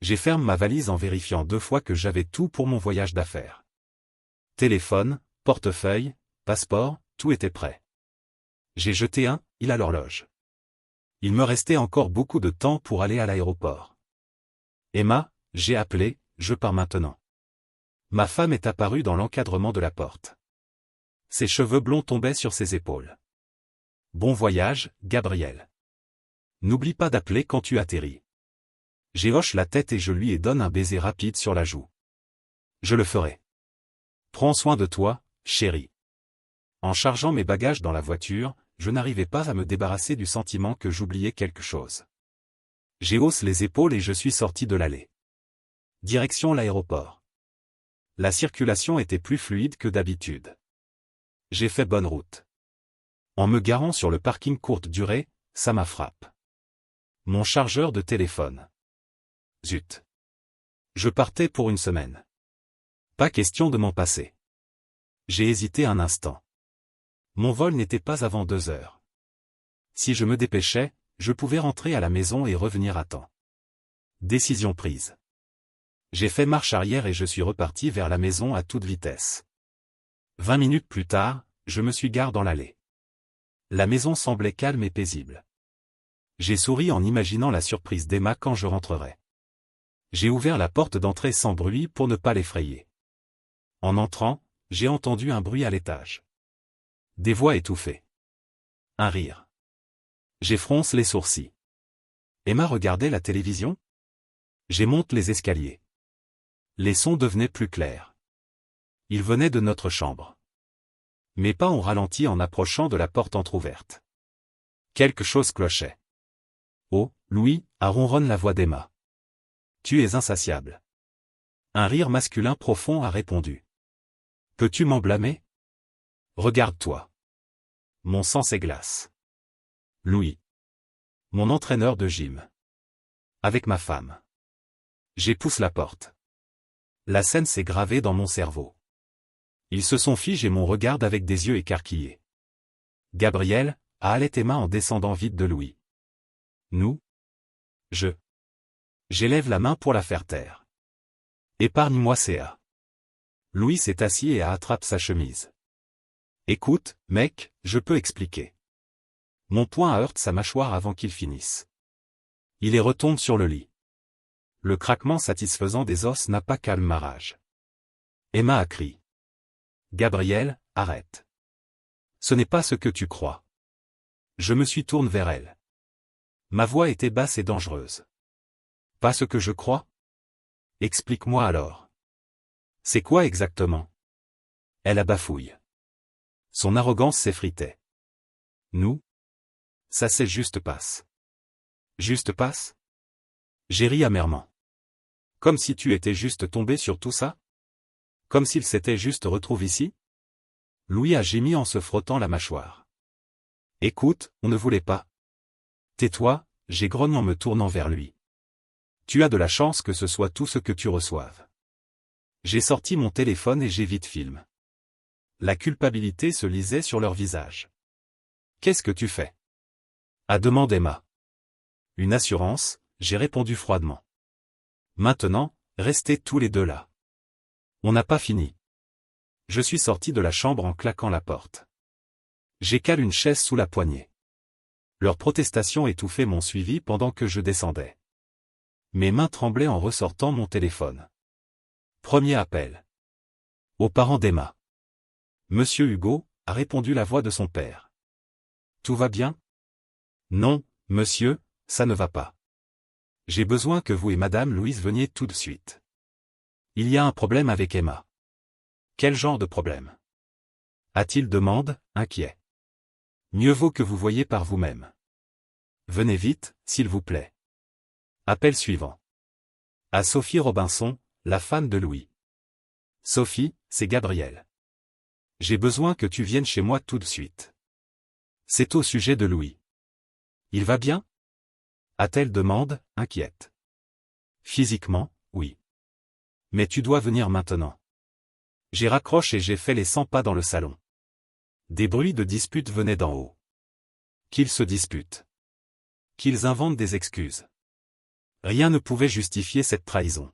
J'ai fermé ma valise en vérifiant 2 fois que j'avais tout pour mon voyage d'affaires. Téléphone, portefeuille, passeport, tout était prêt. J'ai jeté un île à l'horloge. Il me restait encore beaucoup de temps pour aller à l'aéroport. Emma, j'ai appelé, je pars maintenant. Ma femme est apparue dans l'encadrement de la porte. Ses cheveux blonds tombaient sur ses épaules. Bon voyage, Gabriel. N'oublie pas d'appeler quand tu atterris. J'hoche la tête et je lui donne un baiser rapide sur la joue. Je le ferai. Prends soin de toi, chérie. En chargeant mes bagages dans la voiture, je n'arrivais pas à me débarrasser du sentiment que j'oubliais quelque chose. J'hausse les épaules et je suis sorti de l'allée. Direction l'aéroport. La circulation était plus fluide que d'habitude. J'ai fait bonne route. En me garant sur le parking courte durée, ça m'a frappé. Mon chargeur de téléphone. Zut. Je partais pour une semaine. Pas question de m'en passer. J'ai hésité un instant. Mon vol n'était pas avant 2 heures. Si je me dépêchais, je pouvais rentrer à la maison et revenir à temps. Décision prise. J'ai fait marche arrière et je suis reparti vers la maison à toute vitesse. 20 minutes plus tard, je me suis garé dans l'allée. La maison semblait calme et paisible. J'ai souri en imaginant la surprise d'Emma quand je rentrerai. J'ai ouvert la porte d'entrée sans bruit pour ne pas l'effrayer. En entrant, j'ai entendu un bruit à l'étage. Des voix étouffées. Un rire. J'ai froncé les sourcils. Emma regardait la télévision? J'ai monté les escaliers. Les sons devenaient plus clairs. Ils venaient de notre chambre. Mes pas ont ralenti en approchant de la porte entr'ouverte. Quelque chose clochait. Oh, Louis, a ronronne la voix d'Emma. Tu es insatiable. Un rire masculin profond a répondu. Peux-tu m'en blâmer? Regarde-toi. Mon sang s'églace. Louis. Mon entraîneur de gym. Avec ma femme. J'ai poussé la porte. La scène s'est gravée dans mon cerveau. Ils se sont figés et mon regard avec des yeux écarquillés. Gabriel, a allait Emma en descendant vite de Louis. Nous? J'élève la main pour la faire taire. Épargne-moi CA. Louis s'est assis et a attrapé sa chemise. Écoute, mec, je peux expliquer. Mon poing heurte sa mâchoire avant qu'il finisse. Il est retombe sur le lit. Le craquement satisfaisant des os n'a pas calmé ma rage. Emma a crié. Gabriel, arrête. Ce n'est pas ce que tu crois. Je me suis tourné vers elle. Ma voix était basse et dangereuse. Pas ce que je crois? Explique-moi alors. C'est quoi exactement? Elle a bafouillé. Son arrogance s'effritait. Nous? Ça c'est juste passe. Juste passe? J'ai ri amèrement. Comme si tu étais juste tombé sur tout ça? Comme s'il s'était juste retrouvé ici? Louis a gémi en se frottant la mâchoire. Écoute, on ne voulait pas. Tais-toi, j'ai grogné en me tournant vers lui. Tu as de la chance que ce soit tout ce que tu reçoives. J'ai sorti mon téléphone et j'ai vite filmé. La culpabilité se lisait sur leur visage. Qu'est-ce que tu fais? A demandé Emma. Une assurance, j'ai répondu froidement. Maintenant, restez tous les deux là. On n'a pas fini. Je suis sorti de la chambre en claquant la porte. J'ai calé une chaise sous la poignée. Leurs protestations étouffaient mon suivi pendant que je descendais. Mes mains tremblaient en ressortant mon téléphone. Premier appel. Aux parents d'Emma. Monsieur Hugo, a répondu la voix de son père. Tout va bien? Non, monsieur, ça ne va pas. J'ai besoin que vous et madame Louise veniez tout de suite. Il y a un problème avec Emma. Quel genre de problème? A-t-il demandé, inquiet. Mieux vaut que vous voyiez par vous-même. Venez vite, s'il vous plaît. Appel suivant. À Sophie Robinson, la femme de Louis. Sophie, c'est Gabriel. J'ai besoin que tu viennes chez moi tout de suite. C'est au sujet de Louis. Il va bien? A-t-elle demandé, inquiète. Physiquement, oui. Mais tu dois venir maintenant. J'ai raccroché et j'ai fait les 100 pas dans le salon. Des bruits de dispute venaient d'en haut. Qu'ils se disputent. Qu'ils inventent des excuses. Rien ne pouvait justifier cette trahison.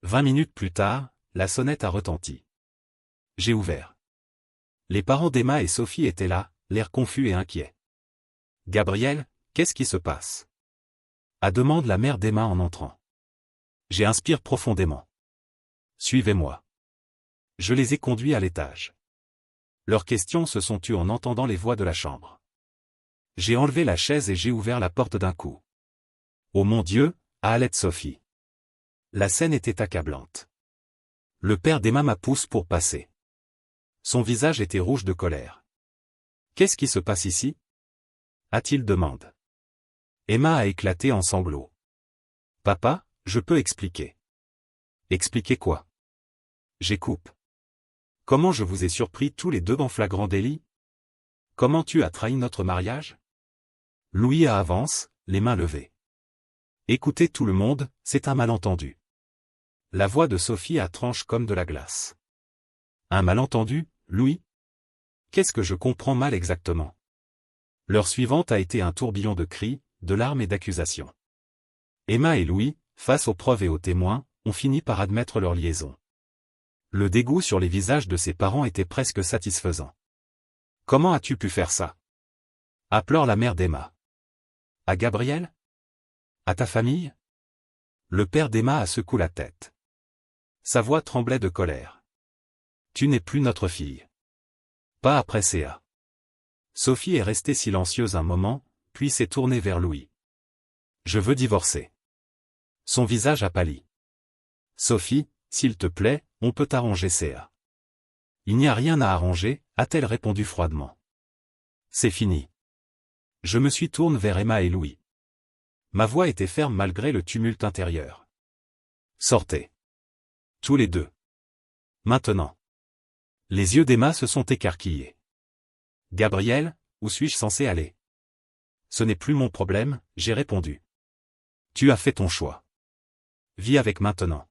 20 minutes plus tard, la sonnette a retenti. J'ai ouvert. Les parents d'Emma et Sophie étaient là, l'air confus et inquiet. « Gabriel, qu'est-ce qui se passe ?» demande la mère d'Emma en entrant. J'inspire profondément. « Suivez-moi. » Je les ai conduits à l'étage. Leurs questions se sont tues en entendant les voix de la chambre. J'ai enlevé la chaise et j'ai ouvert la porte d'un coup. « Oh mon Dieu !» halète Sophie. La scène était accablante. Le père d'Emma m'a poussé pour passer. Son visage était rouge de colère. « Qu'est-ce qui se passe ici ?» a-t-il demandé. Emma a éclaté en sanglots. « Papa, je peux expliquer. » Expliquer quoi? J'écoupe. Comment je vous ai surpris tous les deux en flagrant délit? Comment tu as trahi notre mariage? Louis avance, les mains levées. Écoutez tout le monde, c'est un malentendu. La voix de Sophie a tranché comme de la glace. Un malentendu, Louis? Qu'est-ce que je comprends mal exactement? L'heure suivante a été un tourbillon de cris, de larmes et d'accusations. Emma et Louis, face aux preuves et aux témoins, ont fini par admettre leur liaison. Le dégoût sur les visages de ses parents était presque satisfaisant. « Comment as-tu pu faire ça ?» pleure la mère d'Emma. « À Gabriel? À ta famille ?» Le père d'Emma a secoué la tête. Sa voix tremblait de colère. « Tu n'es plus notre fille. » Pas après Céa. Sophie est restée silencieuse un moment, puis s'est tournée vers Louis. « Je veux divorcer. » Son visage a pâli. « Sophie, s'il te plaît, on peut arranger Céa. » « Il n'y a rien à arranger, » a-t-elle répondu froidement. « C'est fini. » Je me suis tourné vers Emma et Louis. Ma voix était ferme malgré le tumulte intérieur. « Sortez. » Tous les deux. Maintenant. Les yeux d'Emma se sont écarquillés. « Gabriel, où suis-je censé aller ?» Ce n'est plus mon problème, j'ai répondu. Tu as fait ton choix. Vis avec maintenant.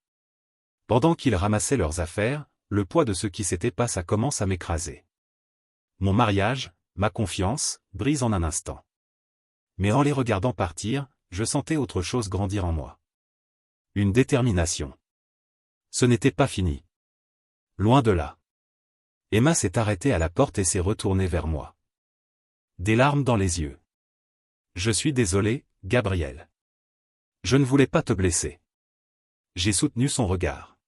Pendant qu'ils ramassaient leurs affaires, le poids de ce qui s'était passé commence à m'écraser. Mon mariage, ma confiance, brise en un instant. Mais en les regardant partir, je sentais autre chose grandir en moi. Une détermination. Ce n'était pas fini. Loin de là. Emma s'est arrêtée à la porte et s'est retournée vers moi. Des larmes dans les yeux. Je suis désolé, Gabriel. Je ne voulais pas te blesser. J'ai soutenu son regard.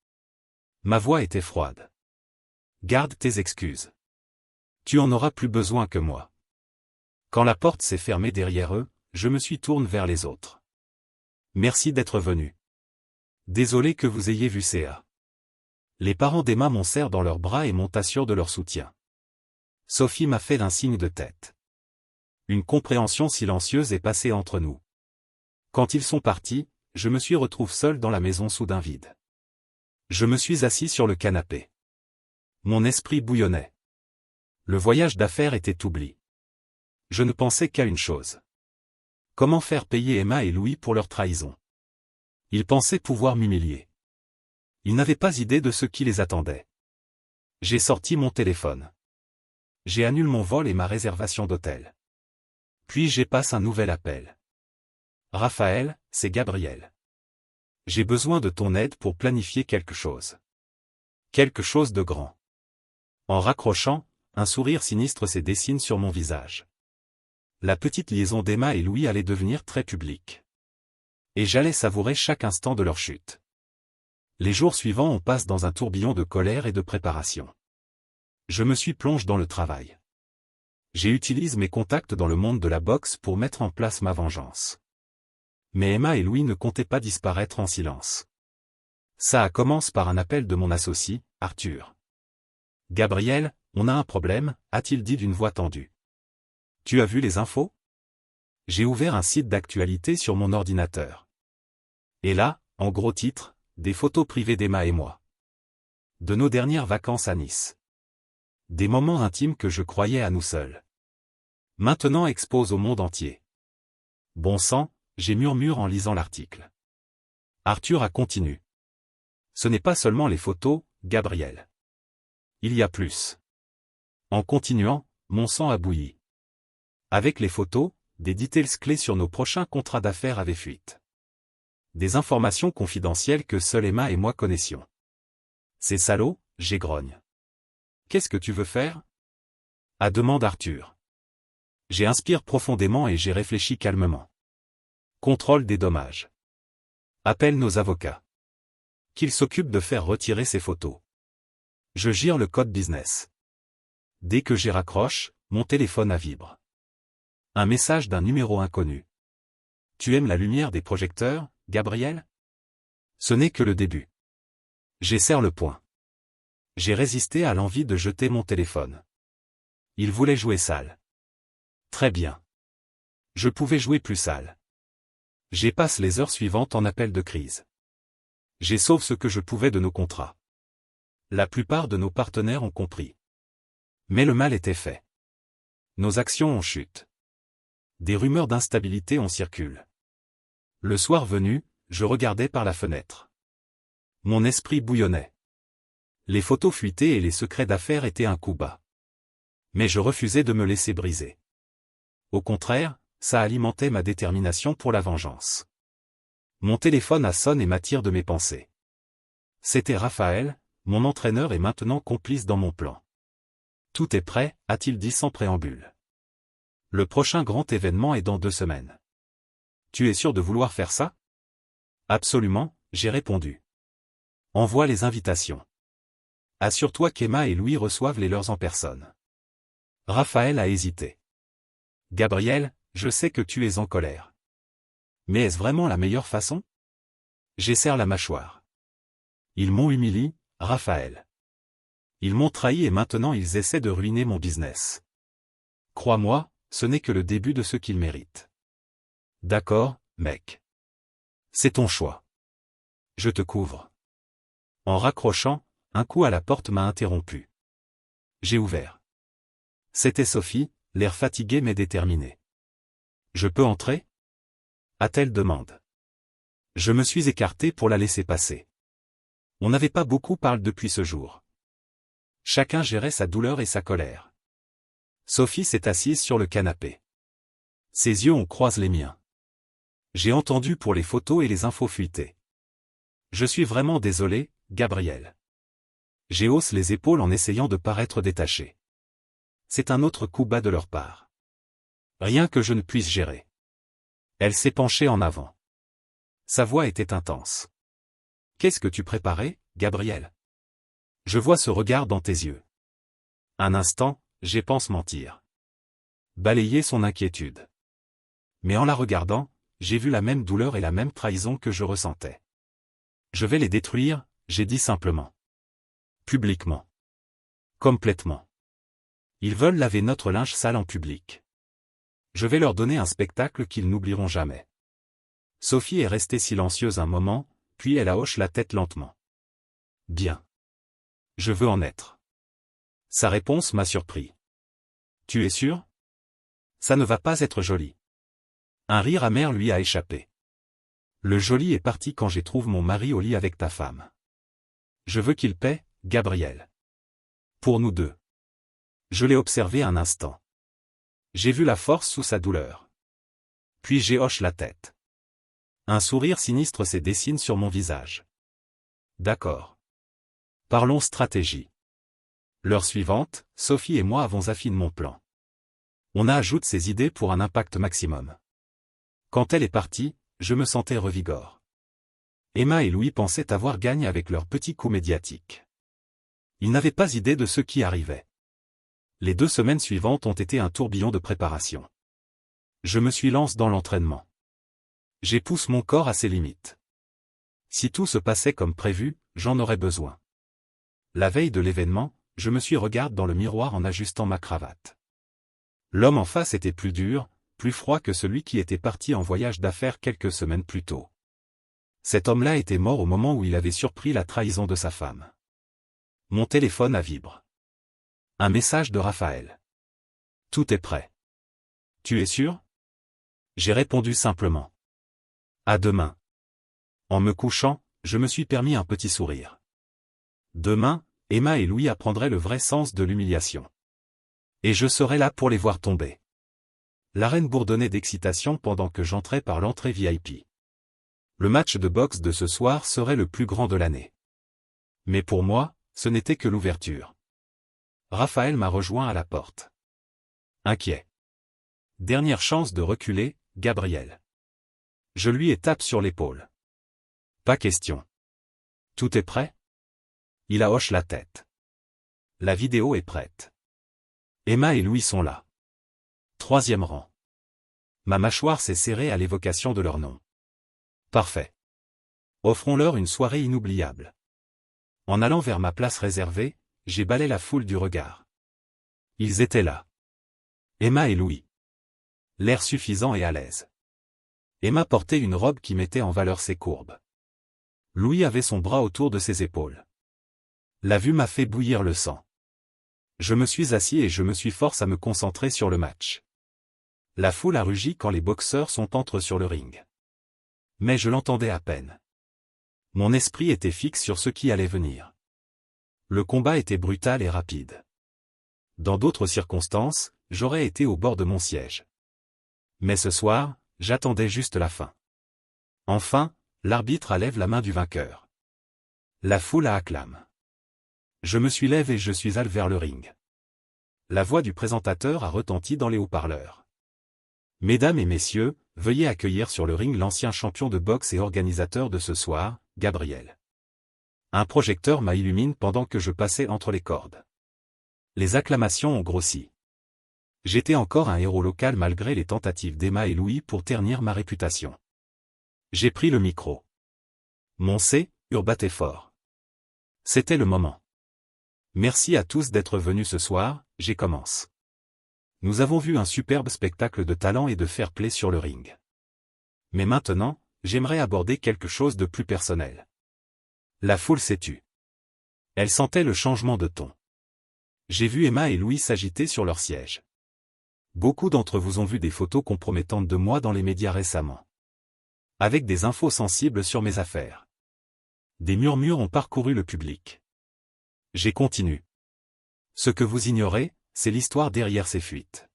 Ma voix était froide. Garde tes excuses. Tu en auras plus besoin que moi. Quand la porte s'est fermée derrière eux, je me suis tourné vers les autres. Merci d'être venu. Désolé que vous ayez vu Céa. Les parents d'Emma m'ont serré dans leurs bras et m'ont assuré de leur soutien. Sophie m'a fait un signe de tête. Une compréhension silencieuse est passée entre nous. Quand ils sont partis, je me suis retrouvé seul dans la maison soudain vide. Je me suis assis sur le canapé. Mon esprit bouillonnait. Le voyage d'affaires était oublié. Je ne pensais qu'à une chose. Comment faire payer Emma et Louis pour leur trahison? Ils pensaient pouvoir m'humilier. Ils n'avaient pas idée de ce qui les attendait. J'ai sorti mon téléphone. J'ai annulé mon vol et ma réservation d'hôtel. Puis j'ai passé un nouvel appel. Raphaël, c'est Gabriel. J'ai besoin de ton aide pour planifier quelque chose. Quelque chose de grand. En raccrochant, un sourire sinistre s'est dessiné sur mon visage. La petite liaison d'Emma et Louis allait devenir très publique. Et j'allais savourer chaque instant de leur chute. Les jours suivants on passe dans un tourbillon de colère et de préparation. Je me suis plongé dans le travail. J'ai utilisé mes contacts dans le monde de la boxe pour mettre en place ma vengeance. Mais Emma et Louis ne comptaient pas disparaître en silence. Ça a commencé par un appel de mon associé, Arthur. « Gabriel, on a un problème », a-t-il dit d'une voix tendue. « Tu as vu les infos ?» J'ai ouvert un site d'actualité sur mon ordinateur. Et là, en gros titre, des photos privées d'Emma et moi. De nos dernières vacances à Nice. Des moments intimes que je croyais à nous seuls. Maintenant exposent au monde entier. Bon sang, j'ai murmuré en lisant l'article. Arthur a continué. Ce n'est pas seulement les photos, Gabriel. Il y a plus. En continuant, mon sang a bouilli. Avec les photos, des details clés sur nos prochains contrats d'affaires avaient fuite. Des informations confidentielles que seul Emma et moi connaissions. C'est salaud, j'égrogne. Qu'est-ce que tu veux faire? Demande Arthur. J'inspire profondément et j'ai réfléchi calmement. Contrôle des dommages. Appelle nos avocats. Qu'ils s'occupent de faire retirer ces photos. Je gire le code business. Dès que j'y raccroche, mon téléphone vibre. Un message d'un numéro inconnu. Tu aimes la lumière des projecteurs, Gabriel? Ce n'est que le début. J'esserre le poing. J'ai résisté à l'envie de jeter mon téléphone. Il voulait jouer sale. Très bien. Je pouvais jouer plus sale. J'passe les heures suivantes en appel de crise. Sauve ce que je pouvais de nos contrats. La plupart de nos partenaires ont compris. Mais le mal était fait. Nos actions ont chuté. Des rumeurs d'instabilité ont circulé. Le soir venu, je regardais par la fenêtre. Mon esprit bouillonnait. Les photos fuitées et les secrets d'affaires étaient un coup bas. Mais je refusais de me laisser briser. Au contraire, ça alimentait ma détermination pour la vengeance. Mon téléphone sonne et m'attire de mes pensées. C'était Raphaël, mon entraîneur et maintenant complice dans mon plan. Tout est prêt, a-t-il dit sans préambule. Le prochain grand événement est dans 2 semaines. Tu es sûr de vouloir faire ça? Absolument, j'ai répondu. Envoie les invitations. Assure-toi qu'Emma et Louis reçoivent les leurs en personne. Raphaël a hésité. Gabriel, je sais que tu es en colère. Mais est-ce vraiment la meilleure façon? J'esserre la mâchoire. Ils m'ont humilié, Raphaël. Ils m'ont trahi et maintenant ils essaient de ruiner mon business. Crois-moi, ce n'est que le début de ce qu'ils méritent. D'accord, mec. C'est ton choix. Je te couvre. En raccrochant, un coup à la porte m'a interrompu. J'ai ouvert. C'était Sophie, l'air fatigué mais déterminé. Je peux entrer? A-t-elle demandé. Je me suis écarté pour la laisser passer. On n'avait pas beaucoup parlé depuis ce jour. Chacun gérait sa douleur et sa colère. Sophie s'est assise sur le canapé. Ses yeux ont croisé les miens. J'ai entendu pour les photos et les infos fuitées. Je suis vraiment désolé, Gabriel. J'ai haussé les épaules en essayant de paraître détaché. C'est un autre coup bas de leur part. Rien que je ne puisse gérer. Elle s'est penchée en avant. Sa voix était intense. Qu'est-ce que tu préparais, Gabriel? Je vois ce regard dans tes yeux. Un instant, j'ai pensé mentir. Balayer son inquiétude. Mais en la regardant, j'ai vu la même douleur et la même trahison que je ressentais. Je vais les détruire, j'ai dit simplement. Publiquement. Complètement. Ils veulent laver notre linge sale en public. Je vais leur donner un spectacle qu'ils n'oublieront jamais. Sophie est restée silencieuse un moment, puis elle hoche la tête lentement. Bien. Je veux en être. Sa réponse m'a surpris. Tu es sûr? Ça ne va pas être joli. Un rire amer lui a échappé. Le joli est parti quand j'ai trouvé mon mari au lit avec ta femme. Je veux qu'il paie, Gabriel. Pour nous deux. Je l'ai observé un instant. J'ai vu la force sous sa douleur. Puis j'ai hoché la tête. Un sourire sinistre se dessine sur mon visage. D'accord. Parlons stratégie. L'heure suivante, Sophie et moi avons affiné mon plan. On a ajouté ses idées pour un impact maximum. Quand elle est partie, je me sentais revigore. Emma et Louis pensaient avoir gagné avec leur petit coup médiatique. Ils n'avaient pas idée de ce qui arrivait. Les 2 semaines suivantes ont été un tourbillon de préparation. Je me suis lancé dans l'entraînement. J'ai poussé mon corps à ses limites. Si tout se passait comme prévu, j'en aurais besoin. La veille de l'événement, je me suis regardé dans le miroir en ajustant ma cravate. L'homme en face était plus dur, plus froid que celui qui était parti en voyage d'affaires quelques semaines plus tôt. Cet homme-là était mort au moment où il avait surpris la trahison de sa femme. Mon téléphone vibre. Un message de Raphaël. Tout est prêt. Tu es sûr? J'ai répondu simplement. À demain. En me couchant, je me suis permis un petit sourire. Demain, Emma et Louis apprendraient le vrai sens de l'humiliation. Et je serais là pour les voir tomber. L'arène bourdonnait d'excitation pendant que j'entrais par l'entrée VIP. Le match de boxe de ce soir serait le plus grand de l'année. Mais pour moi, ce n'était que l'ouverture. Raphaël m'a rejoint à la porte. Inquiet. Dernière chance de reculer, Gabriel. Je lui ai tapé sur l'épaule. Pas question. Tout est prêt? Il hoche la tête. La vidéo est prête. Emma et Louis sont là. 3e rang. Ma mâchoire s'est serrée à l'évocation de leur nom. Parfait. Offrons-leur une soirée inoubliable. En allant vers ma place réservée, j'ai balayé la foule du regard. Ils étaient là. Emma et Louis. L'air suffisant et à l'aise. Emma portait une robe qui mettait en valeur ses courbes. Louis avait son bras autour de ses épaules. La vue m'a fait bouillir le sang. Je me suis assis et je me suis forcé à me concentrer sur le match. La foule a rugi quand les boxeurs sont entrés sur le ring. Mais je l'entendais à peine. Mon esprit était fixe sur ce qui allait venir. Le combat était brutal et rapide. Dans d'autres circonstances, j'aurais été au bord de mon siège. Mais ce soir, j'attendais juste la fin. Enfin, l'arbitre lève la main du vainqueur. La foule acclame. Je me suis levé et je suis allé vers le ring. La voix du présentateur a retenti dans les haut-parleurs. Mesdames et messieurs, veuillez accueillir sur le ring l'ancien champion de boxe et organisateur de ce soir, Gabriel. Un projecteur m'illumine pendant que je passais entre les cordes. Les acclamations ont grossi. J'étais encore un héros local malgré les tentatives d'Emma et Louis pour ternir ma réputation. J'ai pris le micro. Mon C, battait fort. C'était le moment. Merci à tous d'être venus ce soir, j'ai commencé. Nous avons vu un superbe spectacle de talent et de fair-play sur le ring. Mais maintenant, j'aimerais aborder quelque chose de plus personnel. La foule s'est tue. Elle sentait le changement de ton. J'ai vu Emma et Louis s'agiter sur leur siège. Beaucoup d'entre vous ont vu des photos compromettantes de moi dans les médias récemment. Avec des infos sensibles sur mes affaires. Des murmures ont parcouru le public. J'ai continué. Ce que vous ignorez, c'est l'histoire derrière ces fuites.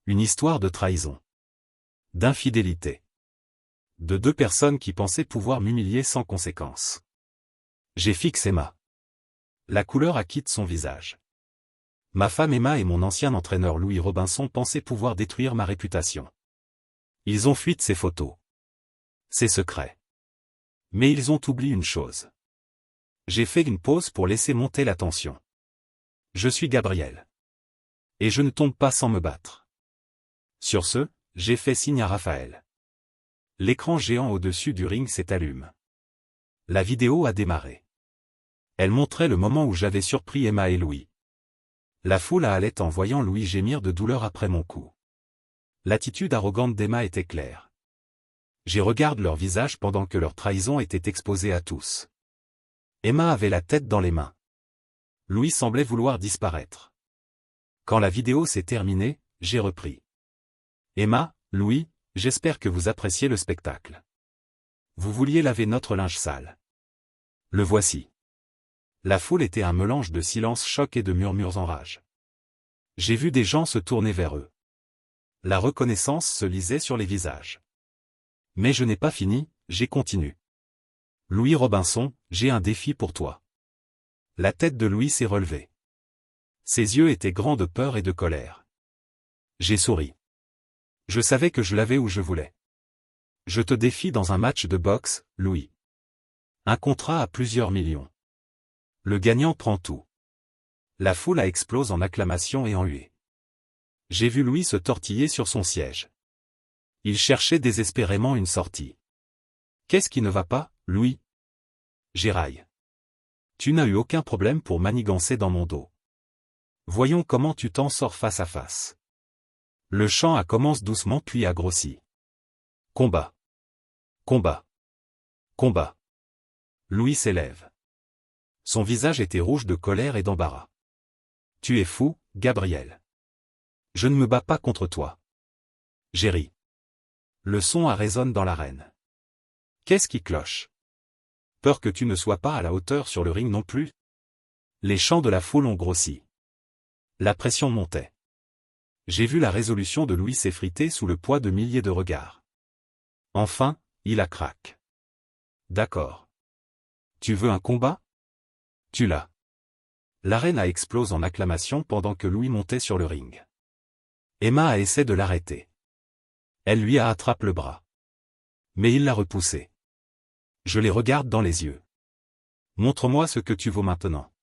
Une histoire de trahison. D'infidélité. De 2 personnes qui pensaient pouvoir m'humilier sans conséquence. J'ai fixé Emma. La couleur a quitté son visage. Ma femme Emma et mon ancien entraîneur Louis Robinson pensaient pouvoir détruire ma réputation. Ils ont fuité ces photos. C'est secret. Mais ils ont oublié une chose. J'ai fait une pause pour laisser monter la tension. Je suis Gabriel. Et je ne tombe pas sans me battre. Sur ce, j'ai fait signe à Raphaël. L'écran géant au-dessus du ring s'est allumé. La vidéo a démarré. Elle montrait le moment où j'avais surpris Emma et Louis. La foule allait en voyant Louis gémir de douleur après mon coup. L'attitude arrogante d'Emma était claire. J'y regarde leur visage pendant que leur trahison était exposée à tous. Emma avait la tête dans les mains. Louis semblait vouloir disparaître. Quand la vidéo s'est terminée, j'ai repris. Emma, Louis, j'espère que vous appréciez le spectacle. Vous vouliez laver notre linge sale. Le voici. La foule était un mélange de silence choc et de murmures en rage. J'ai vu des gens se tourner vers eux. La reconnaissance se lisait sur les visages. Mais je n'ai pas fini, j'ai continué. Louis Robinson, j'ai un défi pour toi. La tête de Louis s'est relevée. Ses yeux étaient grands de peur et de colère. J'ai souri. Je savais que je l'avais où je voulais. Je te défie dans un match de boxe, Louis. Un contrat à plusieurs millions. Le gagnant prend tout. La foule a explosé en acclamations et en huées. J'ai vu Louis se tortiller sur son siège. Il cherchait désespérément une sortie. Qu'est-ce qui ne va pas, Louis? J'éraille. Tu n'as eu aucun problème pour manigancer dans mon dos. Voyons comment tu t'en sors face à face. Le chant a commencé doucement puis a grossi. Combat. Combat. Combat. Louis s'élève. Son visage était rouge de colère et d'embarras. Tu es fou, Gabriel. Je ne me bats pas contre toi. J'ai ri. Le son résonne dans l'arène. Qu'est-ce qui cloche? Peur que tu ne sois pas à la hauteur sur le ring non plus? Les chants de la foule ont grossi. La pression montait. J'ai vu la résolution de Louis s'effriter sous le poids de milliers de regards. Enfin, il a craqué. D'accord. Tu veux un combat? Tu l'as. L'arène explose en acclamations pendant que Louis montait sur le ring. Emma essaie de l'arrêter. Elle lui attrape le bras. Mais il l'a repoussé. Je les regarde dans les yeux. Montre-moi ce que tu vaux maintenant.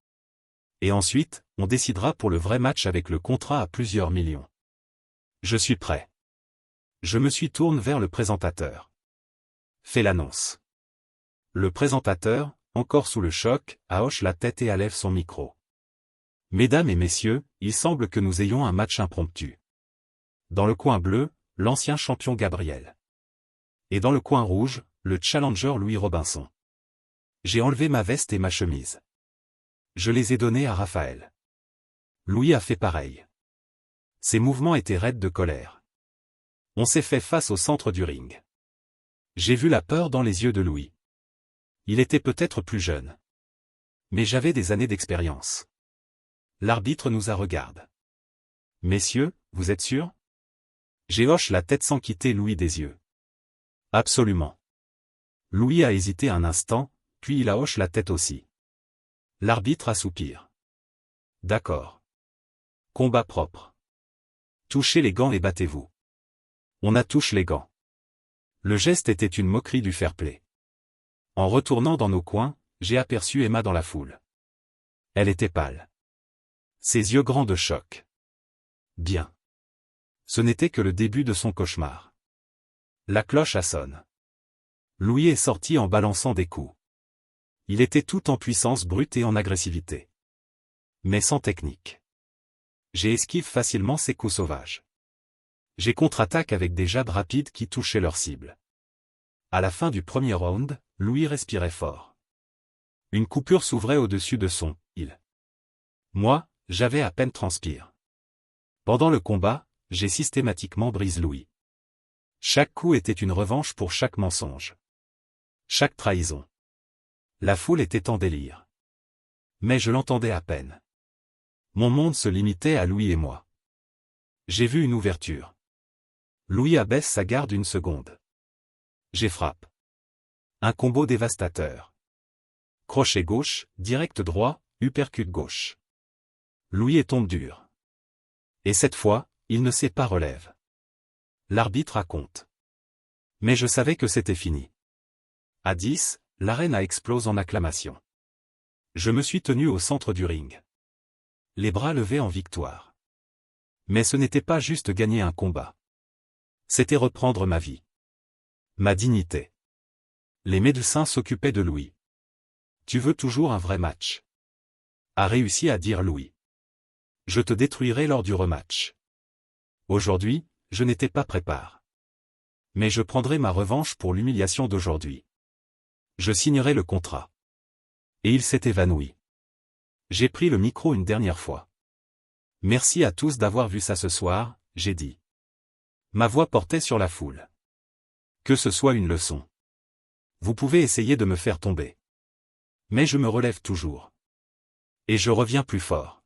Et ensuite, on décidera pour le vrai match avec le contrat à plusieurs millions. Je suis prêt. Je me tourne vers le présentateur. Fais l'annonce. Le présentateur, encore sous le choc, hoche la tête et lève son micro. Mesdames et messieurs, il semble que nous ayons un match impromptu. Dans le coin bleu, l'ancien champion Gabriel. Et dans le coin rouge, le challenger Louis Robinson. J'ai enlevé ma veste et ma chemise. Je les ai donnés à Raphaël. Louis a fait pareil. Ses mouvements étaient raides de colère. On s'est fait face au centre du ring. J'ai vu la peur dans les yeux de Louis. Il était peut-être plus jeune. Mais j'avais des années d'expérience. L'arbitre nous a regardé. Messieurs, vous êtes sûrs? J'ai hoché la tête sans quitter Louis des yeux. Absolument. Louis a hésité un instant, puis il a hoché la tête aussi. L'arbitre a soupiré. D'accord. Combat propre. Touchez les gants et battez-vous. On a touché les gants. Le geste était une moquerie du fair-play. En retournant dans nos coins, j'ai aperçu Emma dans la foule. Elle était pâle. Ses yeux grands de choc. Bien. Ce n'était que le début de son cauchemar. La cloche sonne. Louis est sorti en balançant des coups. Il était tout en puissance brute et en agressivité. Mais sans technique. J'ai esquivé facilement ses coups sauvages. J'ai contre-attaque avec des jabs rapides qui touchaient leur cible. À la fin du premier round, Louis respirait fort. Une coupure s'ouvrait au-dessus de son « il ». Moi, j'avais à peine transpiré. Pendant le combat, j'ai systématiquement brisé Louis. Chaque coup était une revanche pour chaque mensonge. Chaque trahison. La foule était en délire. Mais je l'entendais à peine. Mon monde se limitait à Louis et moi. J'ai vu une ouverture. Louis abaisse sa garde une seconde. J'ai frappé. Un combo dévastateur. Crochet gauche, direct droit, uppercut gauche. Louis tombe dur. Et cette fois, il ne s'est pas relève. L'arbitre raconte. Mais je savais que c'était fini. À 10, l'arène explose en acclamation. Je me suis tenu au centre du ring. Les bras levés en victoire. Mais ce n'était pas juste gagner un combat. C'était reprendre ma vie. Ma dignité. Les médecins s'occupaient de Louis. Tu veux toujours un vrai match? A réussi à dire Louis. Je te détruirai lors du rematch. Aujourd'hui, je n'étais pas préparé. Mais je prendrai ma revanche pour l'humiliation d'aujourd'hui. Je signerai le contrat. Et il s'est évanoui. J'ai pris le micro une dernière fois. Merci à tous d'avoir vu ça ce soir, j'ai dit. Ma voix portait sur la foule. Que ce soit une leçon. Vous pouvez essayer de me faire tomber. Mais je me relève toujours. Et je reviens plus fort.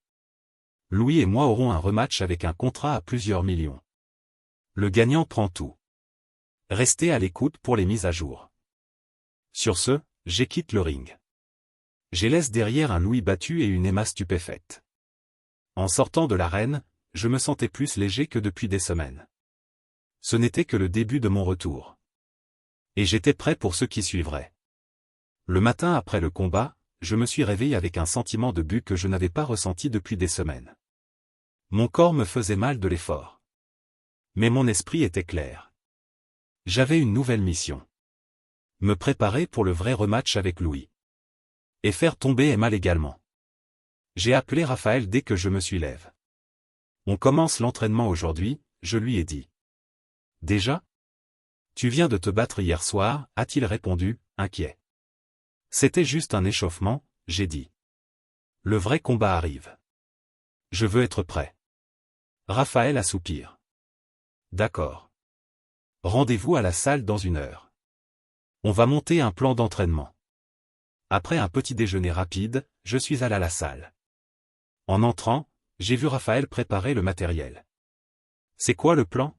Louis et moi aurons un rematch avec un contrat à plusieurs millions. Le gagnant prend tout. Restez à l'écoute pour les mises à jour. Sur ce, j'ai quitté le ring. Je laisse derrière un Louis battu et une Emma stupéfaite. En sortant de l'arène, je me sentais plus léger que depuis des semaines. Ce n'était que le début de mon retour. Et j'étais prêt pour ce qui suivrait. Le matin après le combat, je me suis réveillé avec un sentiment de but que je n'avais pas ressenti depuis des semaines. Mon corps me faisait mal de l'effort. Mais mon esprit était clair. J'avais une nouvelle mission. Me préparer pour le vrai rematch avec Louis. Et faire tomber Emma également. J'ai appelé Raphaël dès que je me suis levé. On commence l'entraînement aujourd'hui, je lui ai dit. Déjà? Tu viens de te battre hier soir, a-t-il répondu, inquiet. C'était juste un échauffement, j'ai dit. Le vrai combat arrive. Je veux être prêt. Raphaël a soupiré. D'accord. Rendez-vous à la salle dans 1 heure. On va monter un plan d'entraînement. Après un petit déjeuner rapide, je suis allé à la salle. En entrant, j'ai vu Raphaël préparer le matériel. C'est quoi le plan?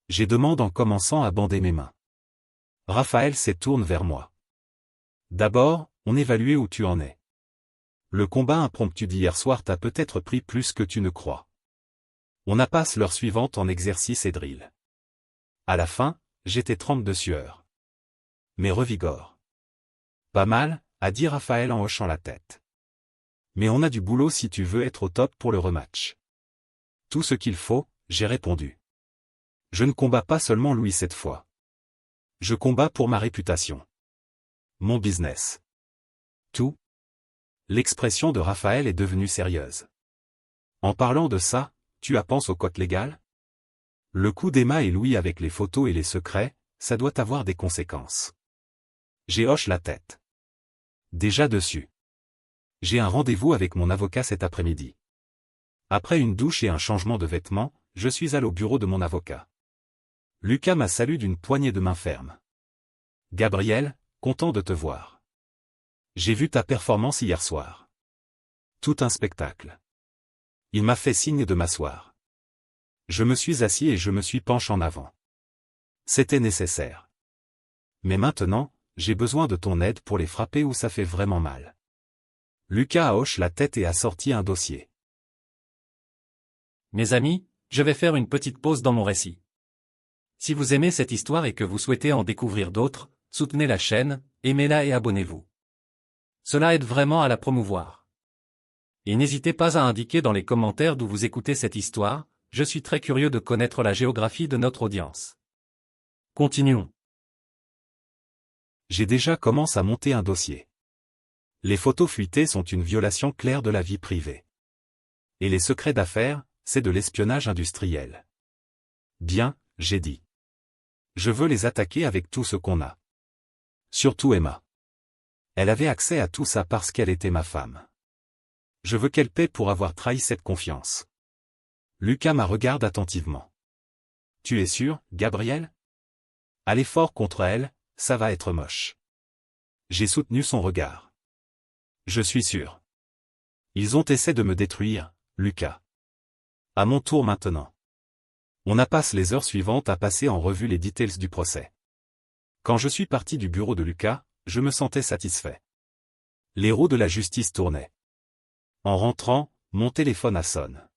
J'ai demandé en commençant à bander mes mains. Raphaël se tourne vers moi. D'abord, on évalue où tu en es. Le combat impromptu d'hier soir t'a peut-être pris plus que tu ne crois. On passe l'heure suivante en exercice et drill. À la fin, j'étais trempe de sueur. Mais revigore. Pas mal, a dit Raphaël en hochant la tête. Mais on a du boulot si tu veux être au top pour le rematch. Tout ce qu'il faut, j'ai répondu. Je ne combats pas seulement Louis cette fois. Je combats pour ma réputation. Mon business. Tout. L'expression de Raphaël est devenue sérieuse. En parlant de ça, tu penses aux cotes légales? Le coup d'Emma et Louis avec les photos et les secrets, ça doit avoir des conséquences. J'ai hoche la tête. Déjà dessus. J'ai un rendez-vous avec mon avocat cet après-midi. Après une douche et un changement de vêtements, je suis allé au bureau de mon avocat. Lucas m'a salué d'une poignée de main ferme. Gabriel, content de te voir. J'ai vu ta performance hier soir. Tout un spectacle. Il m'a fait signe de m'asseoir. Je me suis assis et je me suis penché en avant. C'était nécessaire. Mais maintenant, j'ai besoin de ton aide pour les frapper où ça fait vraiment mal. Lucas hoche la tête et a sorti un dossier. Mes amis, je vais faire une petite pause dans mon récit. Si vous aimez cette histoire et que vous souhaitez en découvrir d'autres, soutenez la chaîne, aimez-la et abonnez-vous. Cela aide vraiment à la promouvoir. Et n'hésitez pas à indiquer dans les commentaires d'où vous écoutez cette histoire, je suis très curieux de connaître la géographie de notre audience. Continuons. J'ai déjà commencé à monter un dossier. Les photos fuitées sont une violation claire de la vie privée. Et les secrets d'affaires, c'est de l'espionnage industriel. Bien, j'ai dit. Je veux les attaquer avec tout ce qu'on a. Surtout Emma. Elle avait accès à tout ça parce qu'elle était ma femme. Je veux qu'elle paie pour avoir trahi cette confiance. Lucas me regarde attentivement. Tu es sûr, Gabriel? Aller fort contre elle, ça va être moche. J'ai soutenu son regard. Je suis sûr. Ils ont essayé de me détruire, Lucas. À mon tour maintenant. On passe les heures suivantes à passer en revue les details du procès. Quand je suis parti du bureau de Lucas, je me sentais satisfait. Les roues de la justice tournaient. En rentrant, mon téléphone sonne.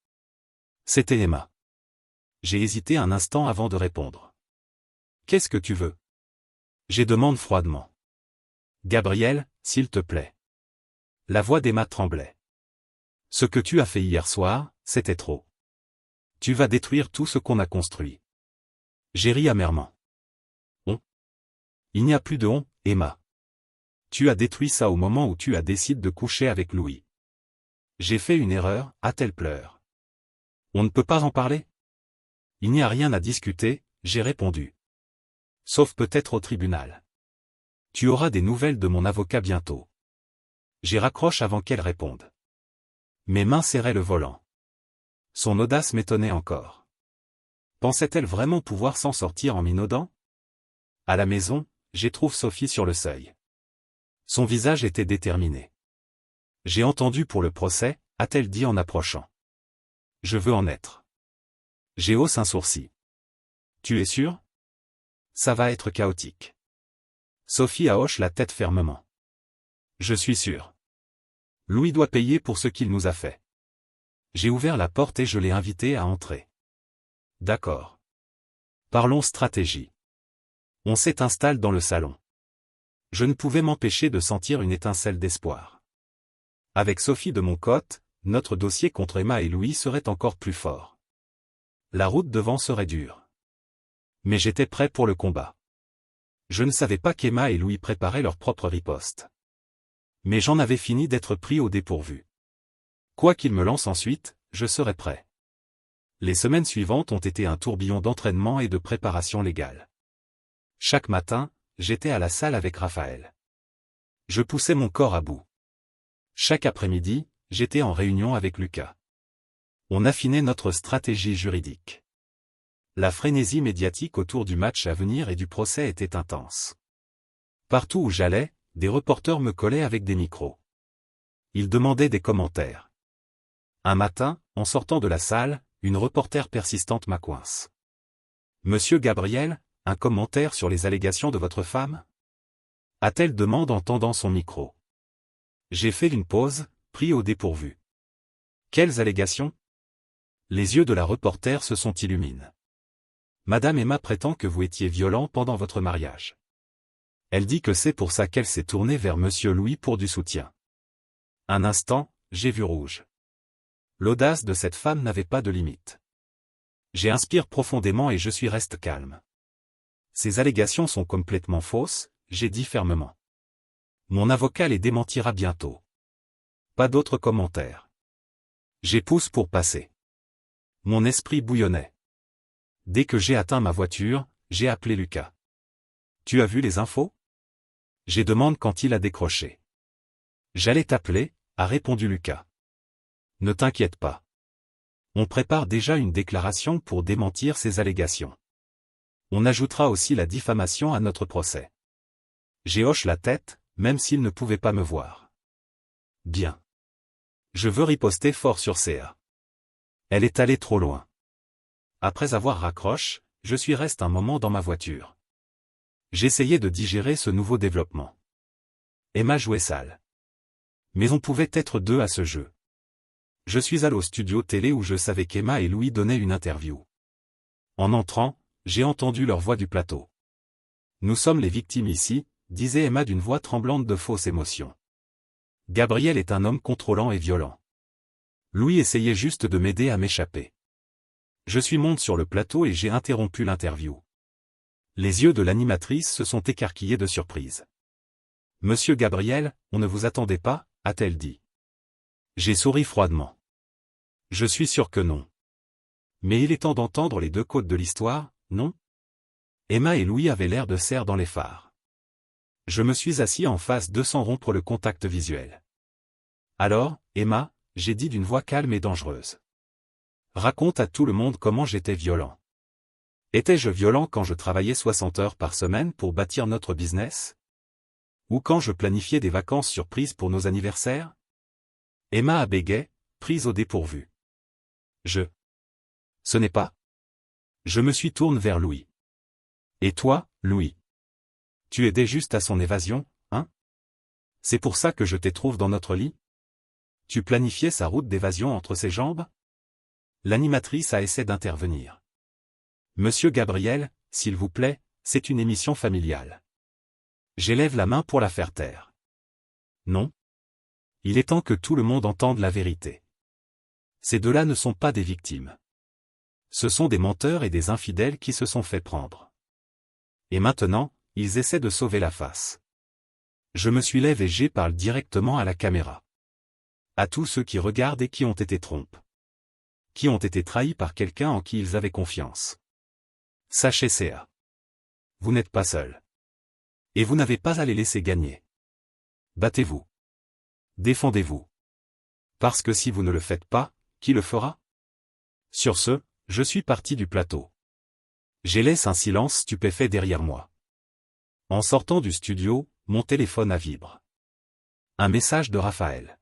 C'était Emma. J'ai hésité un instant avant de répondre. Qu'est-ce que tu veux? J'ai demandé froidement. Gabriel, s'il te plaît. La voix d'Emma tremblait. Ce que tu as fait hier soir, c'était trop. Tu vas détruire tout ce qu'on a construit. J'ai ri amèrement. On? Il n'y a plus de on, Emma. Tu as détruit ça au moment où tu as décidé de coucher avec Louis. J'ai fait une erreur, a-t-elle pleuré. On ne peut pas en parler? Il n'y a rien à discuter, j'ai répondu. Sauf peut-être au tribunal. Tu auras des nouvelles de mon avocat bientôt. J'ai raccroché avant qu'elle réponde. Mes mains serraient le volant. Son audace m'étonnait encore. Pensait-elle vraiment pouvoir s'en sortir en minaudant? À la maison, j'ai trouvé Sophie sur le seuil. Son visage était déterminé. J'ai entendu pour le procès, a-t-elle dit en approchant. Je veux en être. J'ai haussé un sourcil. Tu es sûr? Ça va être chaotique. Sophie hoche la tête fermement. Je suis sûr. Louis doit payer pour ce qu'il nous a fait. J'ai ouvert la porte et je l'ai invité à entrer. D'accord. Parlons stratégie. On s'installe dans le salon. Je ne pouvais m'empêcher de sentir une étincelle d'espoir. Avec Sophie de mon côté, notre dossier contre Emma et Louis serait encore plus fort. La route devant serait dure. Mais j'étais prêt pour le combat. Je ne savais pas qu'Emma et Louis préparaient leur propre riposte. Mais j'en avais fini d'être pris au dépourvu. Quoi qu'il me lance ensuite, je serai prêt. Les semaines suivantes ont été un tourbillon d'entraînement et de préparation légale. Chaque matin, j'étais à la salle avec Raphaël. Je poussais mon corps à bout. Chaque après-midi, j'étais en réunion avec Lucas. On affinait notre stratégie juridique. La frénésie médiatique autour du match à venir et du procès était intense. Partout où j'allais, des reporters me collaient avec des micros. Ils demandaient des commentaires. Un matin, en sortant de la salle, une reporter persistante m'a coince. Monsieur Gabriel, un commentaire sur les allégations de votre femme? a-t-elle demandé en tendant son micro. J'ai fait une pause, pris au dépourvu. Quelles allégations? Les yeux de la reporter se sont illuminés. Madame Emma prétend que vous étiez violent pendant votre mariage. Elle dit que c'est pour ça qu'elle s'est tournée vers Monsieur Louis pour du soutien. Un instant, j'ai vu rouge. L'audace de cette femme n'avait pas de limite. J'inspire profondément et je suis reste calme. Ces allégations sont complètement fausses, j'ai dit fermement. Mon avocat les démentira bientôt. Pas d'autres commentaires. J'épousse pour passer. Mon esprit bouillonnait. Dès que j'ai atteint ma voiture, j'ai appelé Lucas. Tu as vu les infos? J'ai demandé quand il a décroché. J'allais t'appeler, a répondu Lucas. Ne t'inquiète pas. On prépare déjà une déclaration pour démentir ces allégations. On ajoutera aussi la diffamation à notre procès. J'ai hoché la tête, même s'il ne pouvait pas me voir. Bien. Je veux riposter fort sur CA. Elle est allée trop loin. Après avoir raccroché, je suis resté un moment dans ma voiture. J'essayais de digérer ce nouveau développement. Emma jouait sale. Mais on pouvait être deux à ce jeu. Je suis allé au studio télé où je savais qu'Emma et Louis donnaient une interview. En entrant, j'ai entendu leur voix du plateau. Nous sommes les victimes ici, disait Emma d'une voix tremblante de fausse émotion. Gabriel est un homme contrôlant et violent. Louis essayait juste de m'aider à m'échapper. Je suis monté sur le plateau et j'ai interrompu l'interview. Les yeux de l'animatrice se sont écarquillés de surprise. Monsieur Gabriel, on ne vous attendait pas, a-t-elle dit. J'ai souri froidement. Je suis sûr que non. Mais il est temps d'entendre les deux côtés de l'histoire, non? Emma et Louis avaient l'air de serre dans les phares. Je me suis assis en face d'eux sans rompre le contact visuel. Alors, Emma, j'ai dit d'une voix calme et dangereuse. Raconte à tout le monde comment j'étais violent. Étais-je violent quand je travaillais 60 heures par semaine pour bâtir notre business? Ou quand je planifiais des vacances surprises pour nos anniversaires? Emma a bégayé, prise au dépourvu. Ce n'est pas. Je me suis tourné vers Louis. Et toi, Louis? Tu aidais juste à son évasion, hein? C'est pour ça que je te trouve dans notre lit? Tu planifiais sa route d'évasion entre ses jambes? L'animatrice a essayé d'intervenir. Monsieur Gabriel, s'il vous plaît, c'est une émission familiale. J'élève la main pour la faire taire. Non. Il est temps que tout le monde entende la vérité. Ces deux-là ne sont pas des victimes. Ce sont des menteurs et des infidèles qui se sont fait prendre. Et maintenant, ils essaient de sauver la face. Je me suis levé et j'ai parlé directement à la caméra. À tous ceux qui regardent et qui ont été trompés. Qui ont été trahis par quelqu'un en qui ils avaient confiance. Sachez CA. Vous n'êtes pas seul. Et vous n'avez pas à les laisser gagner. Battez-vous. Défendez-vous. Parce que si vous ne le faites pas, qui le fera? Sur ce, je suis parti du plateau. J'ai laissé un silence stupéfait derrière moi. En sortant du studio, mon téléphone a vibré. Un message de Raphaël.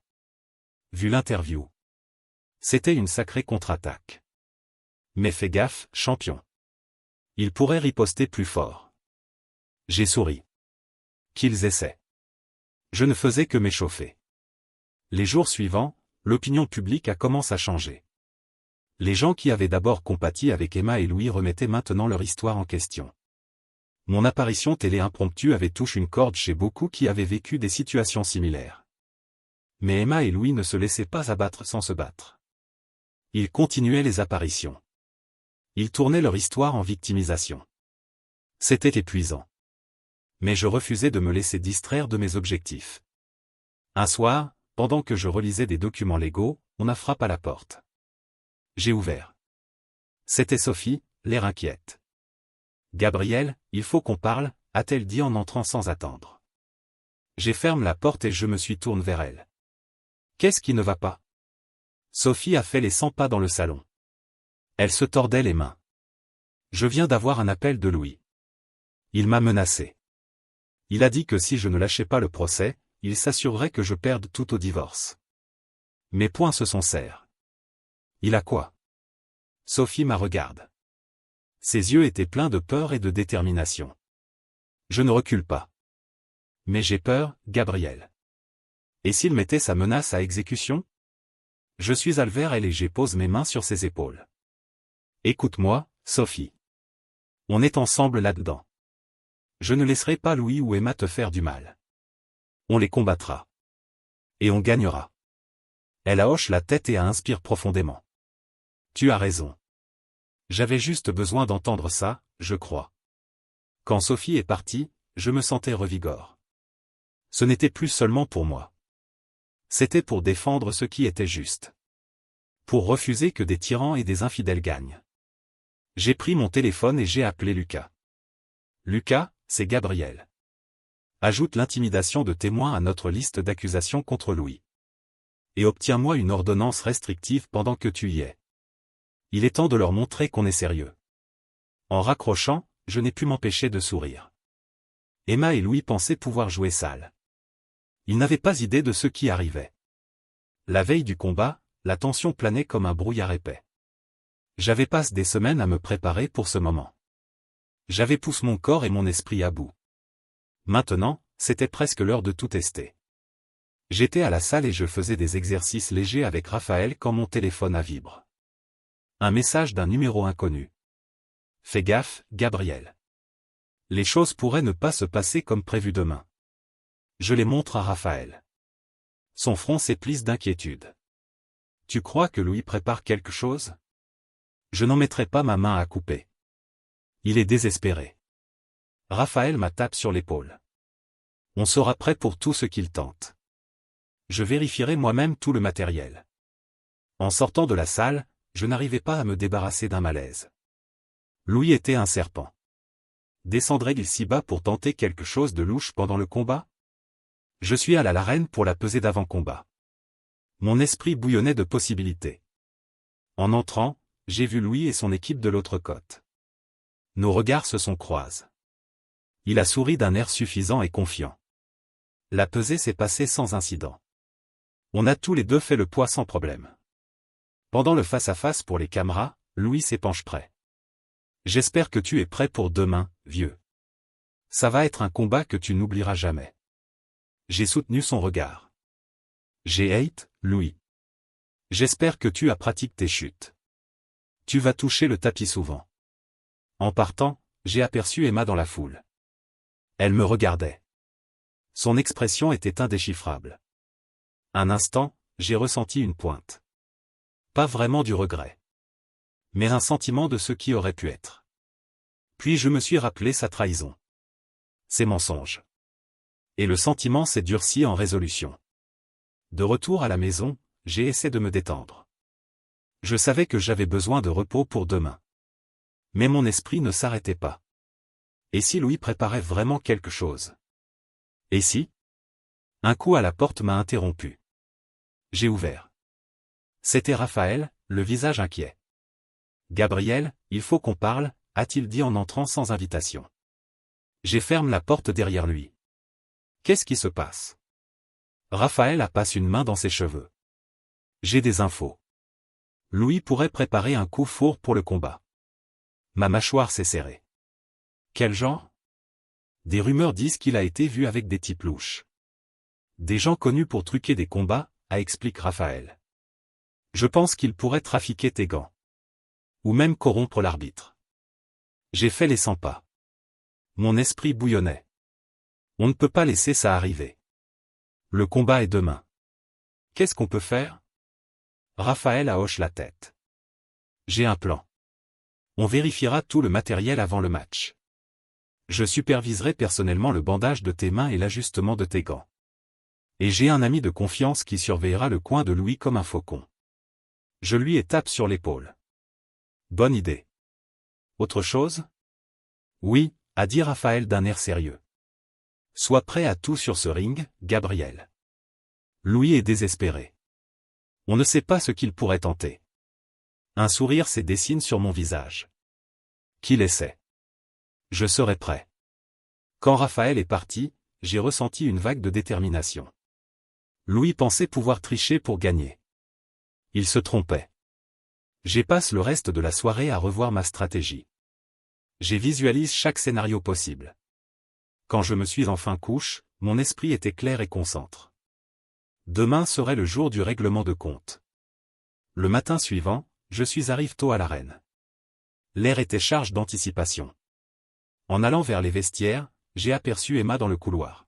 Vu l'interview. C'était une sacrée contre-attaque. Mais fais gaffe, champion. Il pourrait riposter plus fort. J'ai souri. Qu'ils essaient. Je ne faisais que m'échauffer. Les jours suivants, l'opinion publique a commencé à changer. Les gens qui avaient d'abord compati avec Emma et Louis remettaient maintenant leur histoire en question. Mon apparition télé impromptue avait touché une corde chez beaucoup qui avaient vécu des situations similaires. Mais Emma et Louis ne se laissaient pas abattre sans se battre. Ils continuaient les apparitions. Ils tournaient leur histoire en victimisation. C'était épuisant. Mais je refusais de me laisser distraire de mes objectifs. Un soir, pendant que je relisais des documents légaux, on a frappé à la porte. J'ai ouvert. C'était Sophie, l'air inquiète. Gabriel, il faut qu'on parle, a-t-elle dit en entrant sans attendre. J'ai fermé la porte et je me suis tourné vers elle. Qu'est-ce qui ne va pas? Sophie a fait les 100 pas dans le salon. Elle se tordait les mains. Je viens d'avoir un appel de Louis. Il m'a menacé. Il a dit que si je ne lâchais pas le procès, il s'assurerait que je perde tout au divorce. Mes poings se sont serrés. Il a quoi? Sophie m'a regardé. Ses yeux étaient pleins de peur et de détermination. Je ne recule pas. Mais j'ai peur, Gabriel. Et s'il mettait sa menace à exécution? Je suis Alverael et je pose mes mains sur ses épaules. Écoute-moi, Sophie. On est ensemble là-dedans. Je ne laisserai pas Louis ou Emma te faire du mal. On les combattra. Et on gagnera. Elle hoche la tête et inspire profondément. Tu as raison. J'avais juste besoin d'entendre ça, je crois. Quand Sophie est partie, je me sentais revigore. Ce n'était plus seulement pour moi. C'était pour défendre ce qui était juste. Pour refuser que des tyrans et des infidèles gagnent. J'ai pris mon téléphone et j'ai appelé Lucas. Lucas, c'est Gabriel. Ajoute l'intimidation de témoins à notre liste d'accusations contre Louis. Et obtiens-moi une ordonnance restrictive pendant que tu y es. Il est temps de leur montrer qu'on est sérieux. En raccrochant, je n'ai pu m'empêcher de sourire. Emma et Louis pensaient pouvoir jouer sale. Ils n'avaient pas idée de ce qui arrivait. La veille du combat, la tension planait comme un brouillard épais. J'avais passé des semaines à me préparer pour ce moment. J'avais poussé mon corps et mon esprit à bout. Maintenant, c'était presque l'heure de tout tester. J'étais à la salle et je faisais des exercices légers avec Raphaël quand mon téléphone a vibré. Un message d'un numéro inconnu. Fais gaffe, Gabriel. Les choses pourraient ne pas se passer comme prévu demain. Je les montre à Raphaël. Son front s'éplisse d'inquiétude. Tu crois que Louis prépare quelque chose? Je n'en mettrai pas ma main à couper. Il est désespéré. Raphaël m'a tapé sur l'épaule. On sera prêt pour tout ce qu'il tente. Je vérifierai moi-même tout le matériel. En sortant de la salle, je n'arrivais pas à me débarrasser d'un malaise. Louis était un serpent. Descendrait-il si bas pour tenter quelque chose de louche pendant le combat? Je suis à l'arène pour la pesée d'avant-combat. Mon esprit bouillonnait de possibilités. En entrant, j'ai vu Louis et son équipe de l'autre côte. Nos regards se sont croisés. Il a souri d'un air suffisant et confiant. La pesée s'est passée sans incident. On a tous les deux fait le poids sans problème. Pendant le face-à-face pour les caméras, Louis s'épanche prêt. J'espère que tu es prêt pour demain, vieux. Ça va être un combat que tu n'oublieras jamais. J'ai soutenu son regard. J'ai hate, Louis. J'espère que tu as pratiqué tes chutes. Tu vas toucher le tapis souvent. En partant, j'ai aperçu Emma dans la foule. Elle me regardait. Son expression était indéchiffrable. Un instant, j'ai ressenti une pointe. Pas vraiment du regret. Mais un sentiment de ce qui aurait pu être. Puis je me suis rappelé sa trahison. Ses mensonges. Et le sentiment s'est durci en résolution. De retour à la maison, j'ai essayé de me détendre. Je savais que j'avais besoin de repos pour demain. Mais mon esprit ne s'arrêtait pas. Et si Louis préparait vraiment quelque chose? Et si? Un coup à la porte m'a interrompu. J'ai ouvert. C'était Raphaël, le visage inquiet. Gabriel, il faut qu'on parle, a-t-il dit en entrant sans invitation. J'ai fermé la porte derrière lui. Qu'est-ce qui se passe? Raphaël a passé une main dans ses cheveux. J'ai des infos. Louis pourrait préparer un coup fort pour le combat. Ma mâchoire s'est serrée. Quel genre? Des rumeurs disent qu'il a été vu avec des types louches. Des gens connus pour truquer des combats, explique Raphaël. Je pense qu'il pourrait trafiquer tes gants. Ou même corrompre l'arbitre. J'ai fait les 100 pas. Mon esprit bouillonnait. On ne peut pas laisser ça arriver. Le combat est demain. Qu'est-ce qu'on peut faire? Raphaël hoche la tête. J'ai un plan. On vérifiera tout le matériel avant le match. Je superviserai personnellement le bandage de tes mains et l'ajustement de tes gants. Et j'ai un ami de confiance qui surveillera le coin de Louis comme un faucon. Je lui tape sur l'épaule. Bonne idée. Autre chose? Oui, a dit Raphaël d'un air sérieux. Sois prêt à tout sur ce ring, Gabriel. Louis est désespéré. On ne sait pas ce qu'il pourrait tenter. Un sourire se dessine sur mon visage. Qu'il essaie. Je serai prêt. Quand Raphaël est parti, j'ai ressenti une vague de détermination. Louis pensait pouvoir tricher pour gagner. Il se trompait. J'ai passé le reste de la soirée à revoir ma stratégie. J'ai visualisé chaque scénario possible. Quand je me suis enfin couché, mon esprit était clair et concentré. Demain serait le jour du règlement de compte. Le matin suivant, je suis arrivé tôt à l'arène. L'air était chargé d'anticipation. En allant vers les vestiaires, j'ai aperçu Emma dans le couloir.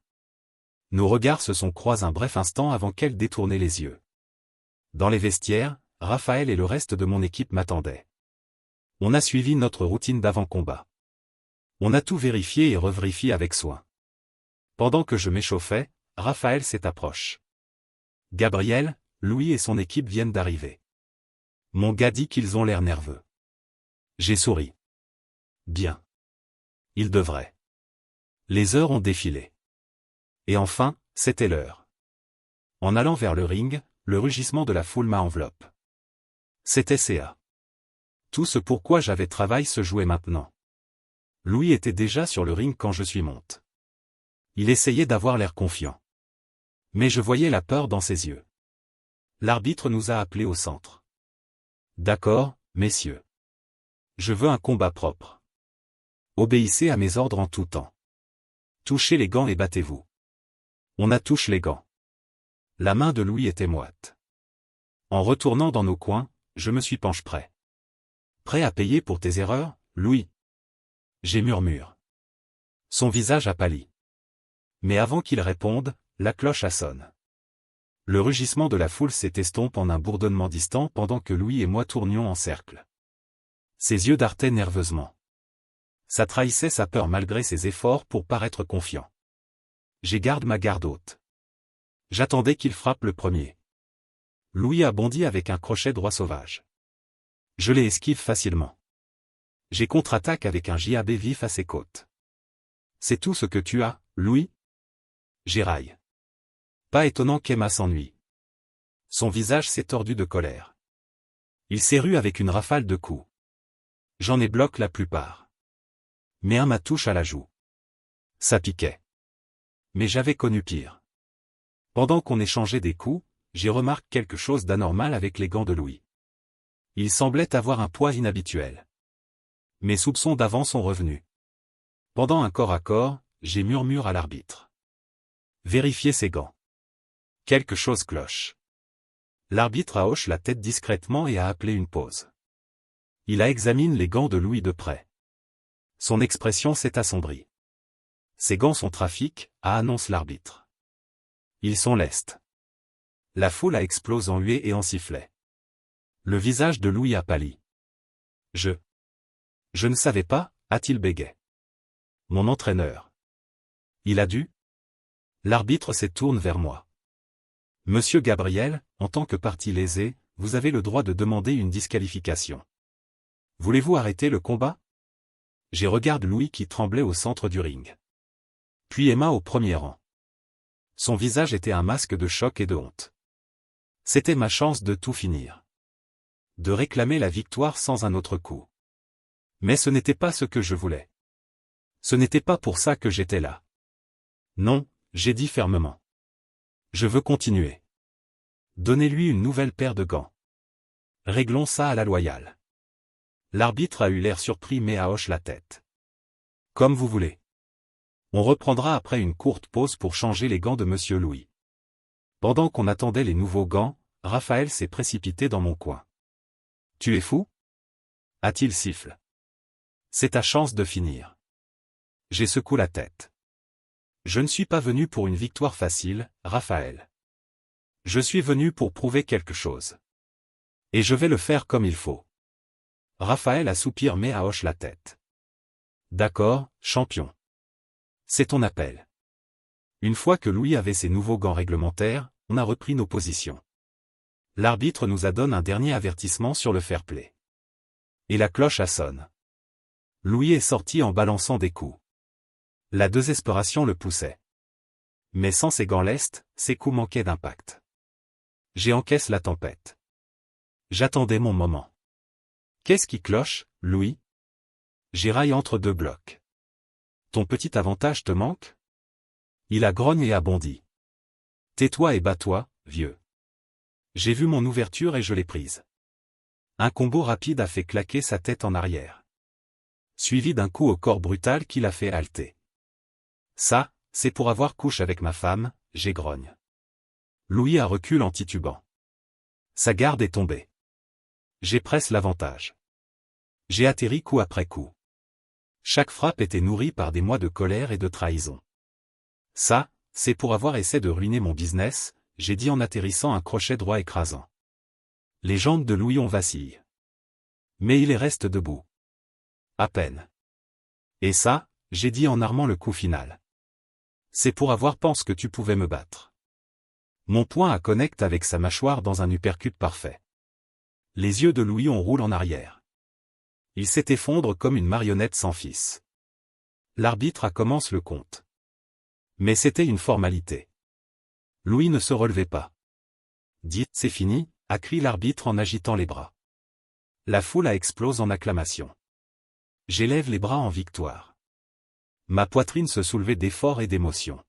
Nos regards se sont croisés un bref instant avant qu'elle détournait les yeux. Dans les vestiaires, Raphaël et le reste de mon équipe m'attendaient. On a suivi notre routine d'avant-combat. On a tout vérifié et revérifié avec soin. Pendant que je m'échauffais, Raphaël s'est approché. Gabriel, Louis et son équipe viennent d'arriver. Mon gars dit qu'ils ont l'air nerveux. J'ai souri. Bien. Ils devraient. Les heures ont défilé. Et enfin, c'était l'heure. En allant vers le ring, le rugissement de la foule m'a enveloppé. C'était CA. Tout ce pourquoi j'avais travaillé se jouait maintenant. Louis était déjà sur le ring quand je suis monté. Il essayait d'avoir l'air confiant. Mais je voyais la peur dans ses yeux. L'arbitre nous a appelés au centre. D'accord, messieurs. Je veux un combat propre. Obéissez à mes ordres en tout temps. Touchez les gants et battez-vous. On a touché les gants. La main de Louis était moite. En retournant dans nos coins, je me suis penché prêt. Prêt à payer pour tes erreurs, Louis? J'ai murmuré. Son visage a pâli. Mais avant qu'il réponde, la cloche a sonné. Le rugissement de la foule s'est estompé en un bourdonnement distant pendant que Louis et moi tournions en cercle. Ses yeux dardaient nerveusement. Ça trahissait sa peur malgré ses efforts pour paraître confiant. J'ai gardé ma garde haute. J'attendais qu'il frappe le premier. Louis a bondi avec un crochet droit sauvage. Je l'ai esquivé facilement. J'ai contre-attaque avec un jab vif à ses côtes. C'est tout ce que tu as, Louis? J'éraille. Pas étonnant qu'Emma s'ennuie. Son visage s'est tordu de colère. Il s'est ru avec une rafale de coups. J'en ai bloqué la plupart. Mais un m'a touché à la joue. Ça piquait. Mais j'avais connu pire. Pendant qu'on échangeait des coups, j'ai remarqué quelque chose d'anormal avec les gants de Louis. Il semblait avoir un poids inhabituel. Mes soupçons d'avant sont revenus. Pendant un corps à corps, j'ai murmuré à l'arbitre. Vérifiez ses gants. Quelque chose cloche. L'arbitre a hoché la tête discrètement et a appelé une pause. Il a examiné les gants de Louis de près. Son expression s'est assombrie. Ces gants sont trafic, a annoncé l'arbitre. Ils sont lestes. La foule a explosé en huées et en sifflets. Le visage de Louis a pâli. Je ne savais pas, a-t-il bégayé. Mon entraîneur. Il a dû. L'arbitre se tourne vers moi. Monsieur Gabriel, en tant que partie lésée, vous avez le droit de demander une disqualification. Voulez-vous arrêter le combat? J'ai regardé Louis qui tremblait au centre du ring. Puis Emma au premier rang. Son visage était un masque de choc et de honte. C'était ma chance de tout finir. De réclamer la victoire sans un autre coup. Mais ce n'était pas ce que je voulais. Ce n'était pas pour ça que j'étais là. Non, j'ai dit fermement. Je veux continuer. Donnez-lui une nouvelle paire de gants. Réglons ça à la loyale. L'arbitre a eu l'air surpris mais a hoché la tête. Comme vous voulez. On reprendra après une courte pause pour changer les gants de Monsieur Louis. Pendant qu'on attendait les nouveaux gants, Raphaël s'est précipité dans mon coin. Tu es fou? A-t-il sifflé. C'est ta chance de finir. J'ai secoué la tête. Je ne suis pas venu pour une victoire facile, Raphaël. Je suis venu pour prouver quelque chose. Et je vais le faire comme il faut. Raphaël a soupiré mais a hoché la tête. D'accord, champion. C'est ton appel. Une fois que Louis avait ses nouveaux gants réglementaires, on a repris nos positions. L'arbitre nous a donné un dernier avertissement sur le fair-play. Et la cloche a sonné. Louis est sorti en balançant des coups. La désespération le poussait. Mais sans ses gants lestes, ses coups manquaient d'impact. J'ai encaissé la tempête. J'attendais mon moment. Qu'est-ce qui cloche, Louis? J'ai raillé entre deux blocs. Ton petit avantage te manque? Il a grogné et a bondi. Tais-toi et bats-toi, vieux. J'ai vu mon ouverture et je l'ai prise. Un combo rapide a fait claquer sa tête en arrière. Suivi d'un coup au corps brutal qui l'a fait halter. Ça c'est pour avoir couché avec ma femme, j'égrogne. Louis a recul en titubant. Sa garde est tombée. J'ai presque l'avantage. J'ai atterri coup après coup. Chaque frappe était nourrie par des mois de colère et de trahison. Ça, c'est pour avoir essayé de ruiner mon business, j'ai dit en atterrissant un crochet droit écrasant. Les jambes de Louis ont vacillé. Mais il reste debout. À peine. Et ça, j'ai dit en armant le coup final. C'est pour avoir pensé que tu pouvais me battre. Mon poing a connecté avec sa mâchoire dans un uppercut parfait. Les yeux de Louis ont roulé en arrière. Il s'est effondré comme une marionnette sans fils. L'arbitre a commencé le compte. Mais c'était une formalité. Louis ne se relevait pas. Dites, c'est fini, a crié l'arbitre en agitant les bras. La foule a explosé en acclamation. J'élève les bras en victoire. Ma poitrine se soulevait d'effort et d'émotion.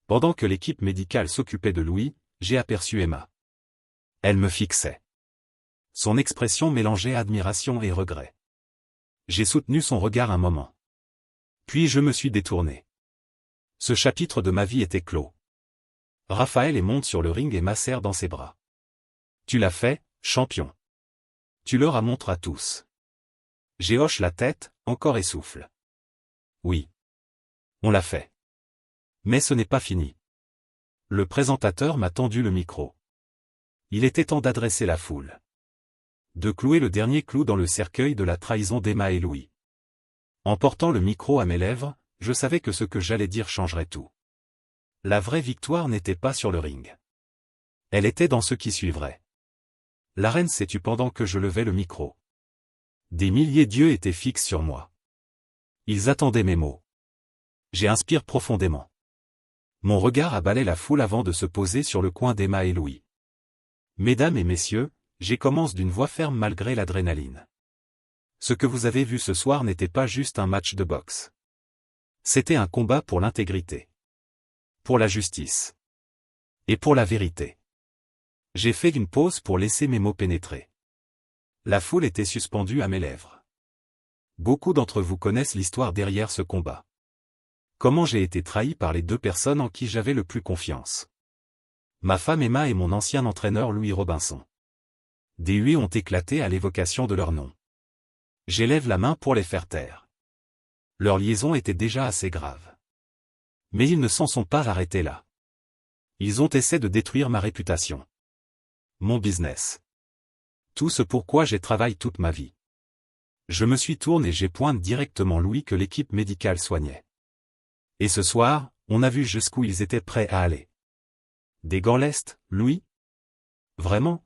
Pendant que l'équipe médicale s'occupait de Louis, j'ai aperçu Emma. Elle me fixait. Son expression mélangeait admiration et regret. J'ai soutenu son regard un moment. Puis je me suis détourné. Ce chapitre de ma vie était clos. Raphaël monte sur le ring et m'asserre dans ses bras. Tu l'as fait, champion. Tu leur as montré à tous. J'ai hoche la tête, encore essouffle. Oui. On l'a fait. Mais ce n'est pas fini. Le présentateur m'a tendu le micro. Il était temps d'adresser la foule. De clouer le dernier clou dans le cercueil de la trahison d'Emma et Louis. En portant le micro à mes lèvres, je savais que ce que j'allais dire changerait tout. La vraie victoire n'était pas sur le ring. Elle était dans ce qui suivrait. L'arène s'est tue pendant que je levais le micro. Des milliers d'yeux étaient fixes sur moi. Ils attendaient mes mots. J'inspire profondément. Mon regard abalait la foule avant de se poser sur le coin d'Emma et Louis. Mesdames et messieurs, j'ai commencé d'une voix ferme malgré l'adrénaline. Ce que vous avez vu ce soir n'était pas juste un match de boxe. C'était un combat pour l'intégrité. Pour la justice. Et pour la vérité. J'ai fait une pause pour laisser mes mots pénétrer. La foule était suspendue à mes lèvres. Beaucoup d'entre vous connaissent l'histoire derrière ce combat. Comment j'ai été trahi par les deux personnes en qui j'avais le plus confiance. Ma femme Emma et mon ancien entraîneur Louis Robinson. Des huées ont éclaté à l'évocation de leur nom. J'élève la main pour les faire taire. Leur liaison était déjà assez grave. Mais ils ne s'en sont pas arrêtés là. Ils ont essayé de détruire ma réputation. Mon business. Tout ce pourquoi j'ai travaillé toute ma vie. Je me suis tourné et j'ai pointé directement Louis que l'équipe médicale soignait. Et ce soir, on a vu jusqu'où ils étaient prêts à aller. Des gants lestes, Louis? Vraiment?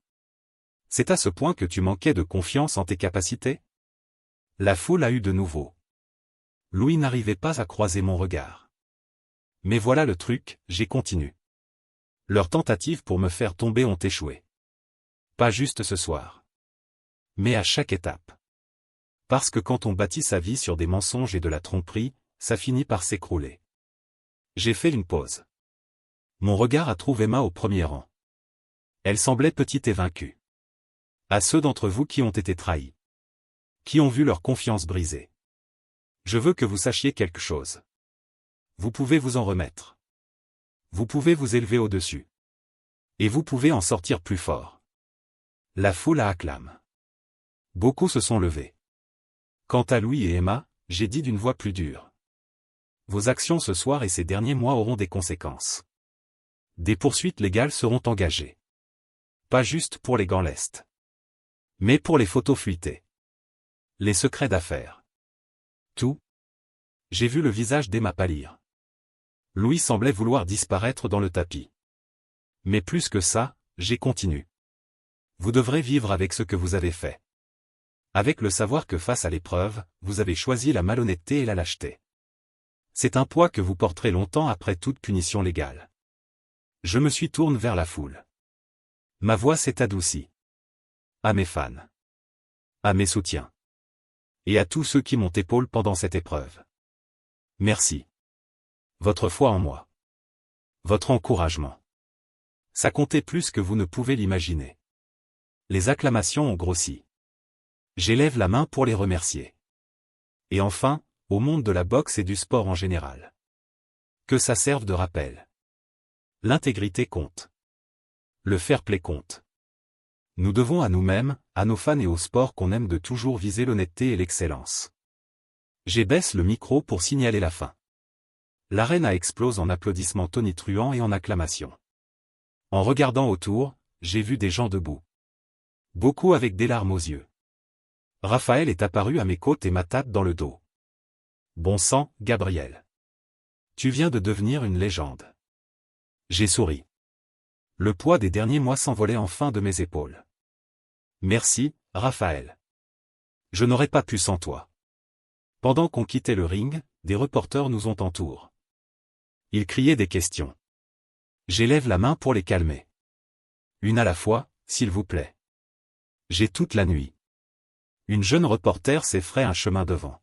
C'est à ce point que tu manquais de confiance en tes capacités? La foule a eu de nouveau. Louis n'arrivait pas à croiser mon regard. Mais voilà le truc, j'ai continué. Leurs tentatives pour me faire tomber ont échoué. Pas juste ce soir. Mais à chaque étape. Parce que quand on bâtit sa vie sur des mensonges et de la tromperie, ça finit par s'écrouler. J'ai fait une pause. Mon regard a trouvé Emma au premier rang. Elle semblait petite et vaincue. À ceux d'entre vous qui ont été trahis. Qui ont vu leur confiance brisée. Je veux que vous sachiez quelque chose. Vous pouvez vous en remettre. Vous pouvez vous élever au-dessus. Et vous pouvez en sortir plus fort. La foule acclame. Beaucoup se sont levés. Quant à Louis et Emma, j'ai dit d'une voix plus dure. Vos actions ce soir et ces derniers mois auront des conséquences. Des poursuites légales seront engagées. Pas juste pour les gants lestes. Mais pour les photos fuitées. Les secrets d'affaires. Tout. J'ai vu le visage d'Emma pâlir. Louis semblait vouloir disparaître dans le tapis. Mais plus que ça, j'ai continué. Vous devrez vivre avec ce que vous avez fait. Avec le savoir que face à l'épreuve, vous avez choisi la malhonnêteté et la lâcheté. C'est un poids que vous porterez longtemps après toute punition légale. Je me suis tourné vers la foule. Ma voix s'est adoucie. À mes fans. À mes soutiens. Et à tous ceux qui m'ont épaulé pendant cette épreuve. Merci. Votre foi en moi. Votre encouragement. Ça comptait plus que vous ne pouvez l'imaginer. Les acclamations ont grossi. J'élève la main pour les remercier. Et enfin, au monde de la boxe et du sport en général. Que ça serve de rappel. L'intégrité compte. Le fair play compte. Nous devons à nous-mêmes, à nos fans et au sport qu'on aime de toujours viser l'honnêteté et l'excellence. J'abaisse le micro pour signaler la fin. L'arène explose en applaudissements tonitruants et en acclamations. En regardant autour, j'ai vu des gens debout. Beaucoup avec des larmes aux yeux. Raphaël est apparu à mes côtes et m'a tapé dans le dos. Bon sang, Gabriel. Tu viens de devenir une légende. J'ai souri. Le poids des derniers mois s'envolait enfin de mes épaules. Merci, Raphaël. Je n'aurais pas pu sans toi. Pendant qu'on quittait le ring, des reporters nous ont entourés. Ils criaient des questions. J'élève la main pour les calmer. Une à la fois, s'il vous plaît. J'ai toute la nuit. Une jeune reporter s'est frayé un chemin devant.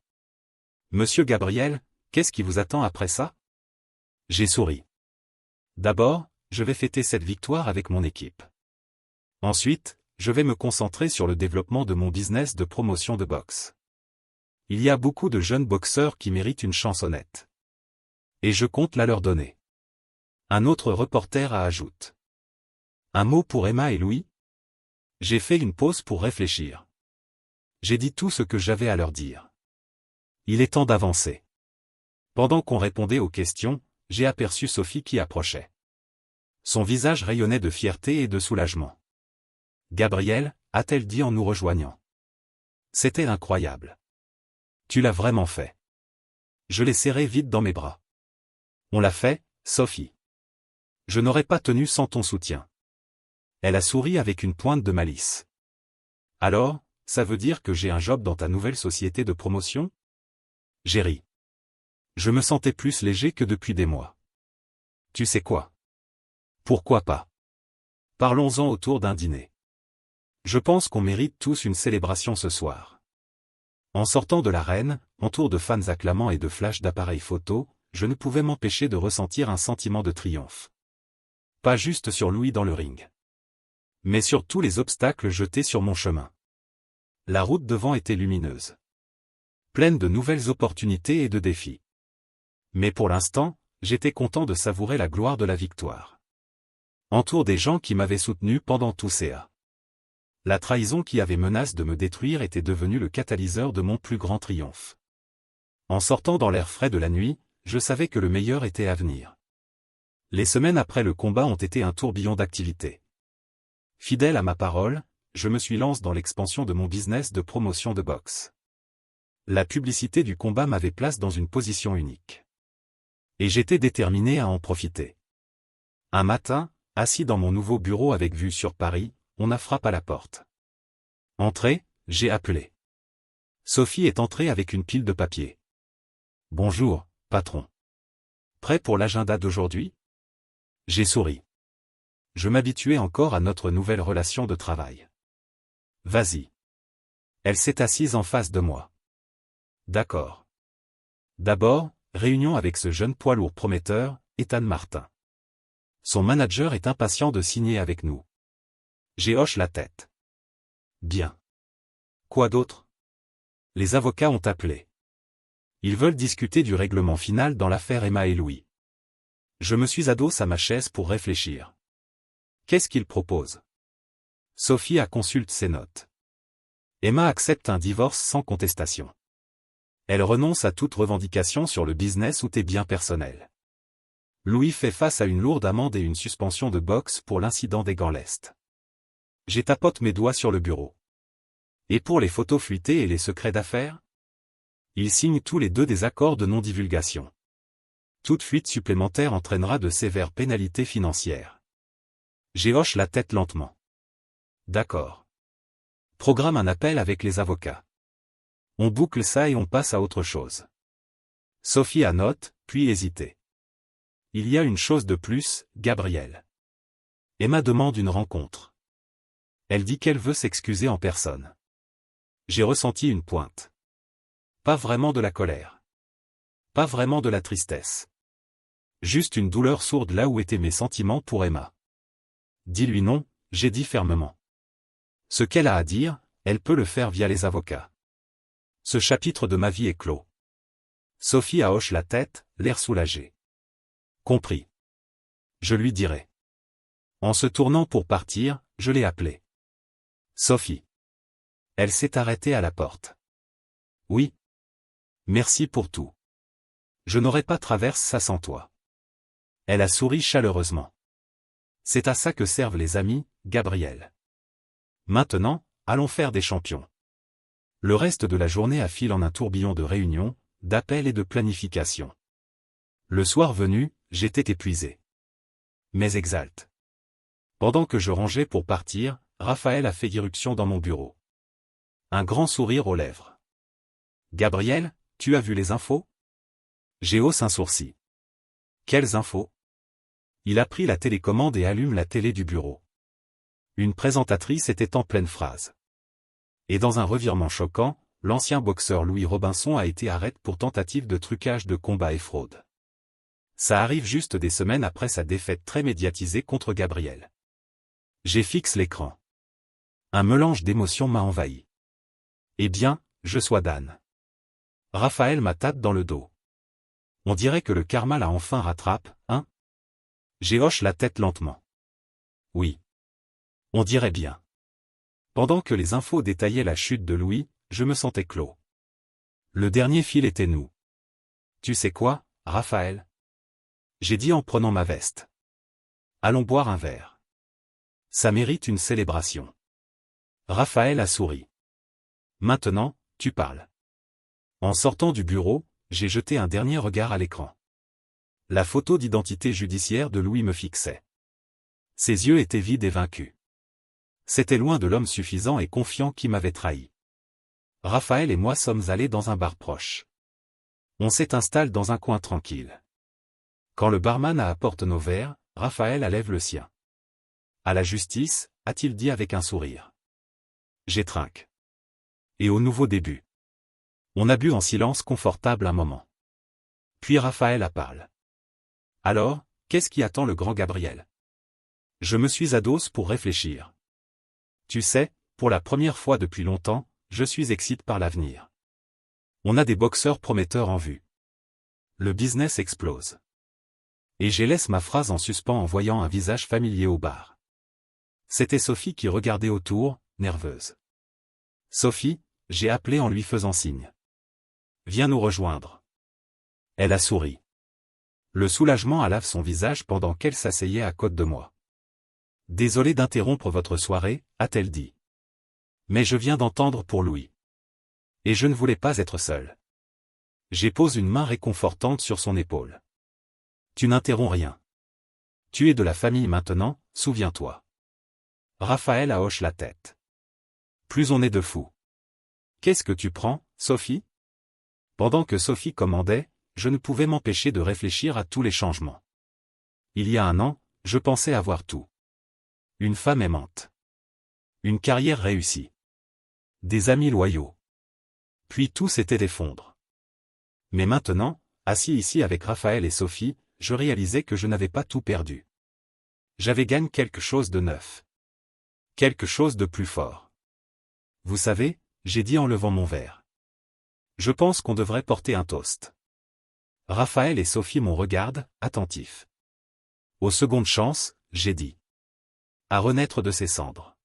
Monsieur Gabriel, qu'est-ce qui vous attend après ça? J'ai souri. D'abord, je vais fêter cette victoire avec mon équipe. Ensuite, je vais me concentrer sur le développement de mon business de promotion de boxe. Il y a beaucoup de jeunes boxeurs qui méritent une chance honnête. Et je compte la leur donner. Un autre reporter ajoute. Un mot pour Emma et Louis? J'ai fait une pause pour réfléchir. J'ai dit tout ce que j'avais à leur dire. Il est temps d'avancer. Pendant qu'on répondait aux questions, j'ai aperçu Sophie qui approchait. Son visage rayonnait de fierté et de soulagement. Gabriel, a-t-elle dit en nous rejoignant. C'était incroyable. Tu l'as vraiment fait. Je l'ai serré vite dans mes bras. On l'a fait, Sophie. Je n'aurais pas tenu sans ton soutien. Elle a souri avec une pointe de malice. Alors, ça veut dire que j'ai un job dans ta nouvelle société de promotion? J'ai ri. Je me sentais plus léger que depuis des mois. Tu sais quoi? Pourquoi pas? Parlons-en autour d'un dîner. Je pense qu'on mérite tous une célébration ce soir. En sortant de l'arène, entouré de fans acclamants et de flashs d'appareils photo, je ne pouvais m'empêcher de ressentir un sentiment de triomphe. Pas juste sur Louis dans le ring. Mais sur tous les obstacles jetés sur mon chemin. La route devant était lumineuse. Pleine de nouvelles opportunités et de défis. Mais pour l'instant, j'étais content de savourer la gloire de la victoire. Entour des gens qui m'avaient soutenu pendant tous ces A. La trahison qui avait menace de me détruire était devenue le catalyseur de mon plus grand triomphe. En sortant dans l'air frais de la nuit, je savais que le meilleur était à venir. Les semaines après le combat ont été un tourbillon d'activités. Fidèle à ma parole, je me suis lancé dans l'expansion de mon business de promotion de boxe. La publicité du combat m'avait placé dans une position unique. Et j'étais déterminé à en profiter. Un matin, assis dans mon nouveau bureau avec vue sur Paris, on a frappé à la porte. Entrez, j'ai appelé. Sophie est entrée avec une pile de papier. Bonjour, patron. Prêt pour l'agenda d'aujourd'hui? J'ai souri. Je m'habituais encore à notre nouvelle relation de travail. Vas-y. Elle s'est assise en face de moi. D'accord. D'abord, réunion avec ce jeune poids lourd prometteur, Ethan Martin. Son manager est impatient de signer avec nous. J'ai hoché la tête. Bien. Quoi d'autre? Les avocats ont appelé. Ils veulent discuter du règlement final dans l'affaire Emma et Louis. Je me suis adossé à ma chaise pour réfléchir. Qu'est-ce qu'ils proposent? Sophie consulte ses notes. Emma accepte un divorce sans contestation. Elle renonce à toute revendication sur le business ou tes biens personnels. Louis fait face à une lourde amende et une suspension de boxe pour l'incident des gants lest. J'étapote mes doigts sur le bureau. Et pour les photos fuitées et les secrets d'affaires? Ils signent tous les deux des accords de non-divulgation. Toute fuite supplémentaire entraînera de sévères pénalités financières. J'ai hoché la tête lentement. D'accord. Programme un appel avec les avocats. On boucle ça et on passe à autre chose. Sophie annote, puis hésitait. Il y a une chose de plus, Gabriel. Emma demande une rencontre. Elle dit qu'elle veut s'excuser en personne. J'ai ressenti une pointe. Pas vraiment de la colère. Pas vraiment de la tristesse. Juste une douleur sourde là où étaient mes sentiments pour Emma. Dis-lui non, j'ai dit fermement. Ce qu'elle a à dire, elle peut le faire via les avocats. Ce chapitre de ma vie est clos. Sophie hoche la tête, l'air soulagé. Compris. Je lui dirai. En se tournant pour partir, je l'ai appelée. Sophie. Elle s'est arrêtée à la porte. Oui. Merci pour tout. Je n'aurais pas traversé ça sans toi. Elle a souri chaleureusement. C'est à ça que servent les amis, Gabriel. Maintenant, allons faire des champions. Le reste de la journée affile en un tourbillon de réunions, d'appels et de planification. Le soir venu, j'étais épuisé. Mais exalte. Pendant que je rangeais pour partir, Raphaël a fait irruption dans mon bureau. Un grand sourire aux lèvres. Gabriel, tu as vu les infos? J'ai haussé un sourcil. Quelles infos? Il a pris la télécommande et allume la télé du bureau. Une présentatrice était en pleine phrase. Et dans un revirement choquant, l'ancien boxeur Louis Robinson a été arrêté pour tentative de trucage de combat et fraude. Ça arrive juste des semaines après sa défaite très médiatisée contre Gabriel. J'ai fixé l'écran. Un mélange d'émotions m'a envahi. Eh bien, je sois Dan. Raphaël m'a tapé dans le dos. On dirait que le karma l'a enfin rattrapé, hein? J'ai hoché la tête lentement. Oui. On dirait bien. Pendant que les infos détaillaient la chute de Louis, je me sentais clos. Le dernier fil était nous. Tu sais quoi, Raphaël? J'ai dit en prenant ma veste. Allons boire un verre. Ça mérite une célébration. Raphaël a souri. Maintenant, tu parles. En sortant du bureau, j'ai jeté un dernier regard à l'écran. La photo d'identité judiciaire de Louis me fixait. Ses yeux étaient vides et vaincus. C'était loin de l'homme suffisant et confiant qui m'avait trahi. Raphaël et moi sommes allés dans un bar proche. On s'est installé dans un coin tranquille. Quand le barman apporte nos verres, Raphaël lève le sien. À la justice, a-t-il dit avec un sourire. J'ai trinqué. Et au nouveau début. On a bu en silence confortable un moment. Puis Raphaël a parlé. Alors, qu'est-ce qui attend le grand Gabriel? Je me suis adossé pour réfléchir. Tu sais, pour la première fois depuis longtemps, je suis excité par l'avenir. On a des boxeurs prometteurs en vue. Le business explose. Et j'ai laissé ma phrase en suspens en voyant un visage familier au bar. C'était Sophie qui regardait autour, nerveuse. Sophie, j'ai appelé en lui faisant signe. Viens nous rejoindre. Elle a souri. Le soulagement a lavé son visage pendant qu'elle s'asseyait à côté de moi. Désolé d'interrompre votre soirée, a-t-elle dit. Mais je viens d'entendre pour Louis. Et je ne voulais pas être seul. J'ai posé une main réconfortante sur son épaule. Tu n'interromps rien. Tu es de la famille maintenant, souviens-toi. Raphaël hoche la tête. Plus on est de fous. Qu'est-ce que tu prends, Sophie? Pendant que Sophie commandait, je ne pouvais m'empêcher de réfléchir à tous les changements. Il y a un an, je pensais avoir tout. Une femme aimante. Une carrière réussie. Des amis loyaux. Puis tout s'était effondré. Mais maintenant, assis ici avec Raphaël et Sophie, je réalisais que je n'avais pas tout perdu. J'avais gagné quelque chose de neuf. Quelque chose de plus fort. Vous savez, j'ai dit en levant mon verre. Je pense qu'on devrait porter un toast. Raphaël et Sophie m'ont regardé, attentifs. Aux secondes chances, j'ai dit. À renaître de ses cendres.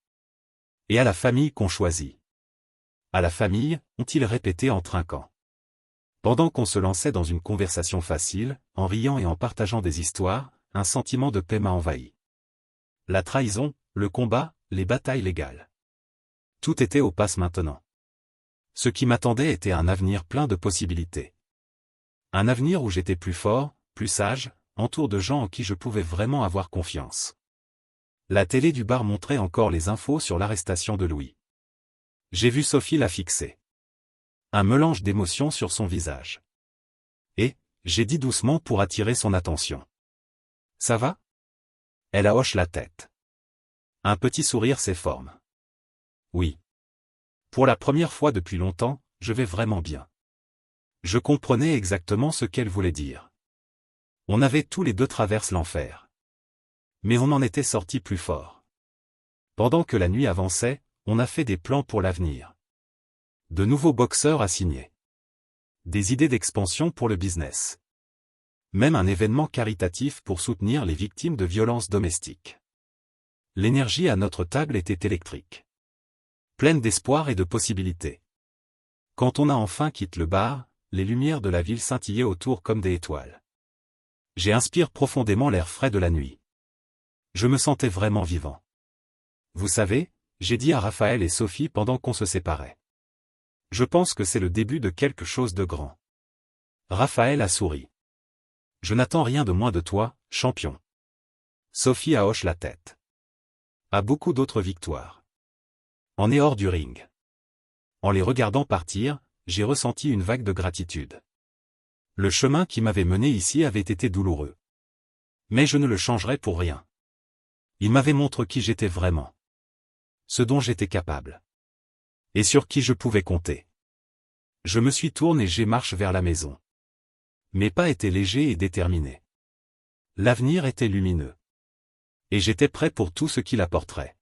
Et à la famille qu'on choisit. À la famille, ont-ils répété en trinquant. Pendant qu'on se lançait dans une conversation facile, en riant et en partageant des histoires, un sentiment de paix m'a envahi. La trahison, le combat, les batailles légales. Tout était au passe maintenant. Ce qui m'attendait était un avenir plein de possibilités. Un avenir où j'étais plus fort, plus sage, entouré de gens en qui je pouvais vraiment avoir confiance. La télé du bar montrait encore les infos sur l'arrestation de Louis. J'ai vu Sophie la fixer. Un mélange d'émotions sur son visage. Et, j'ai dit doucement pour attirer son attention. Ça va? Elle hoche la tête. Un petit sourire s'efforme. Oui. Pour la première fois depuis longtemps, je vais vraiment bien. Je comprenais exactement ce qu'elle voulait dire. On avait tous les deux traversé l'enfer. Mais on en était sortis plus forts. Pendant que la nuit avançait, on a fait des plans pour l'avenir. De nouveaux boxeurs à signer. Des idées d'expansion pour le business. Même un événement caritatif pour soutenir les victimes de violences domestiques. L'énergie à notre table était électrique. Pleine d'espoir et de possibilités. Quand on a enfin quitté le bar, les lumières de la ville scintillaient autour comme des étoiles. J'inspire profondément l'air frais de la nuit. Je me sentais vraiment vivant. Vous savez, j'ai dit à Raphaël et Sophie pendant qu'on se séparait. Je pense que c'est le début de quelque chose de grand. Raphaël a souri. Je n'attends rien de moins de toi, champion. Sophie a hoché la tête. A beaucoup d'autres victoires. En est hors du ring. En les regardant partir, j'ai ressenti une vague de gratitude. Le chemin qui m'avait mené ici avait été douloureux. Mais je ne le changerais pour rien. Il m'avait montré qui j'étais vraiment. Ce dont j'étais capable. Et sur qui je pouvais compter. Je me suis tourné et j'ai marché vers la maison. Mes pas étaient légers et déterminés. L'avenir était lumineux. Et j'étais prêt pour tout ce qu'il apporterait.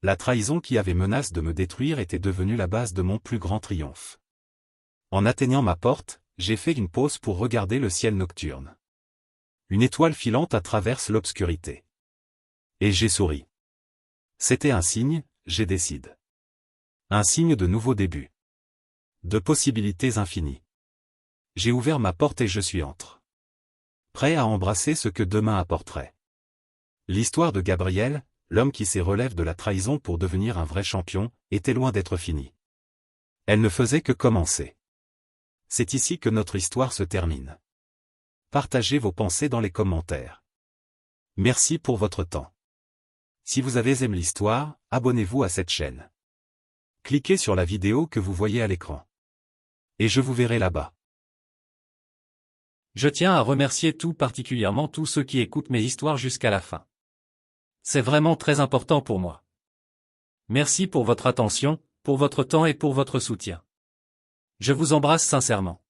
La trahison qui avait menace de me détruire était devenue la base de mon plus grand triomphe. En atteignant ma porte, j'ai fait une pause pour regarder le ciel nocturne. Une étoile filante traverse l'obscurité. Et j'ai souri. C'était un signe, j'ai décidé. Un signe de nouveau début. De possibilités infinies. J'ai ouvert ma porte et je suis entré. Prêt à embrasser ce que demain apporterait. L'histoire de Gabriel, l'homme qui s'est relève de la trahison pour devenir un vrai champion, était loin d'être finie. Elle ne faisait que commencer. C'est ici que notre histoire se termine. Partagez vos pensées dans les commentaires. Merci pour votre temps. Si vous avez aimé l'histoire, abonnez-vous à cette chaîne. Cliquez sur la vidéo que vous voyez à l'écran. Et je vous verrai là-bas. Je tiens à remercier tout particulièrement tous ceux qui écoutent mes histoires jusqu'à la fin. C'est vraiment très important pour moi. Merci pour votre attention, pour votre temps et pour votre soutien. Je vous embrasse sincèrement.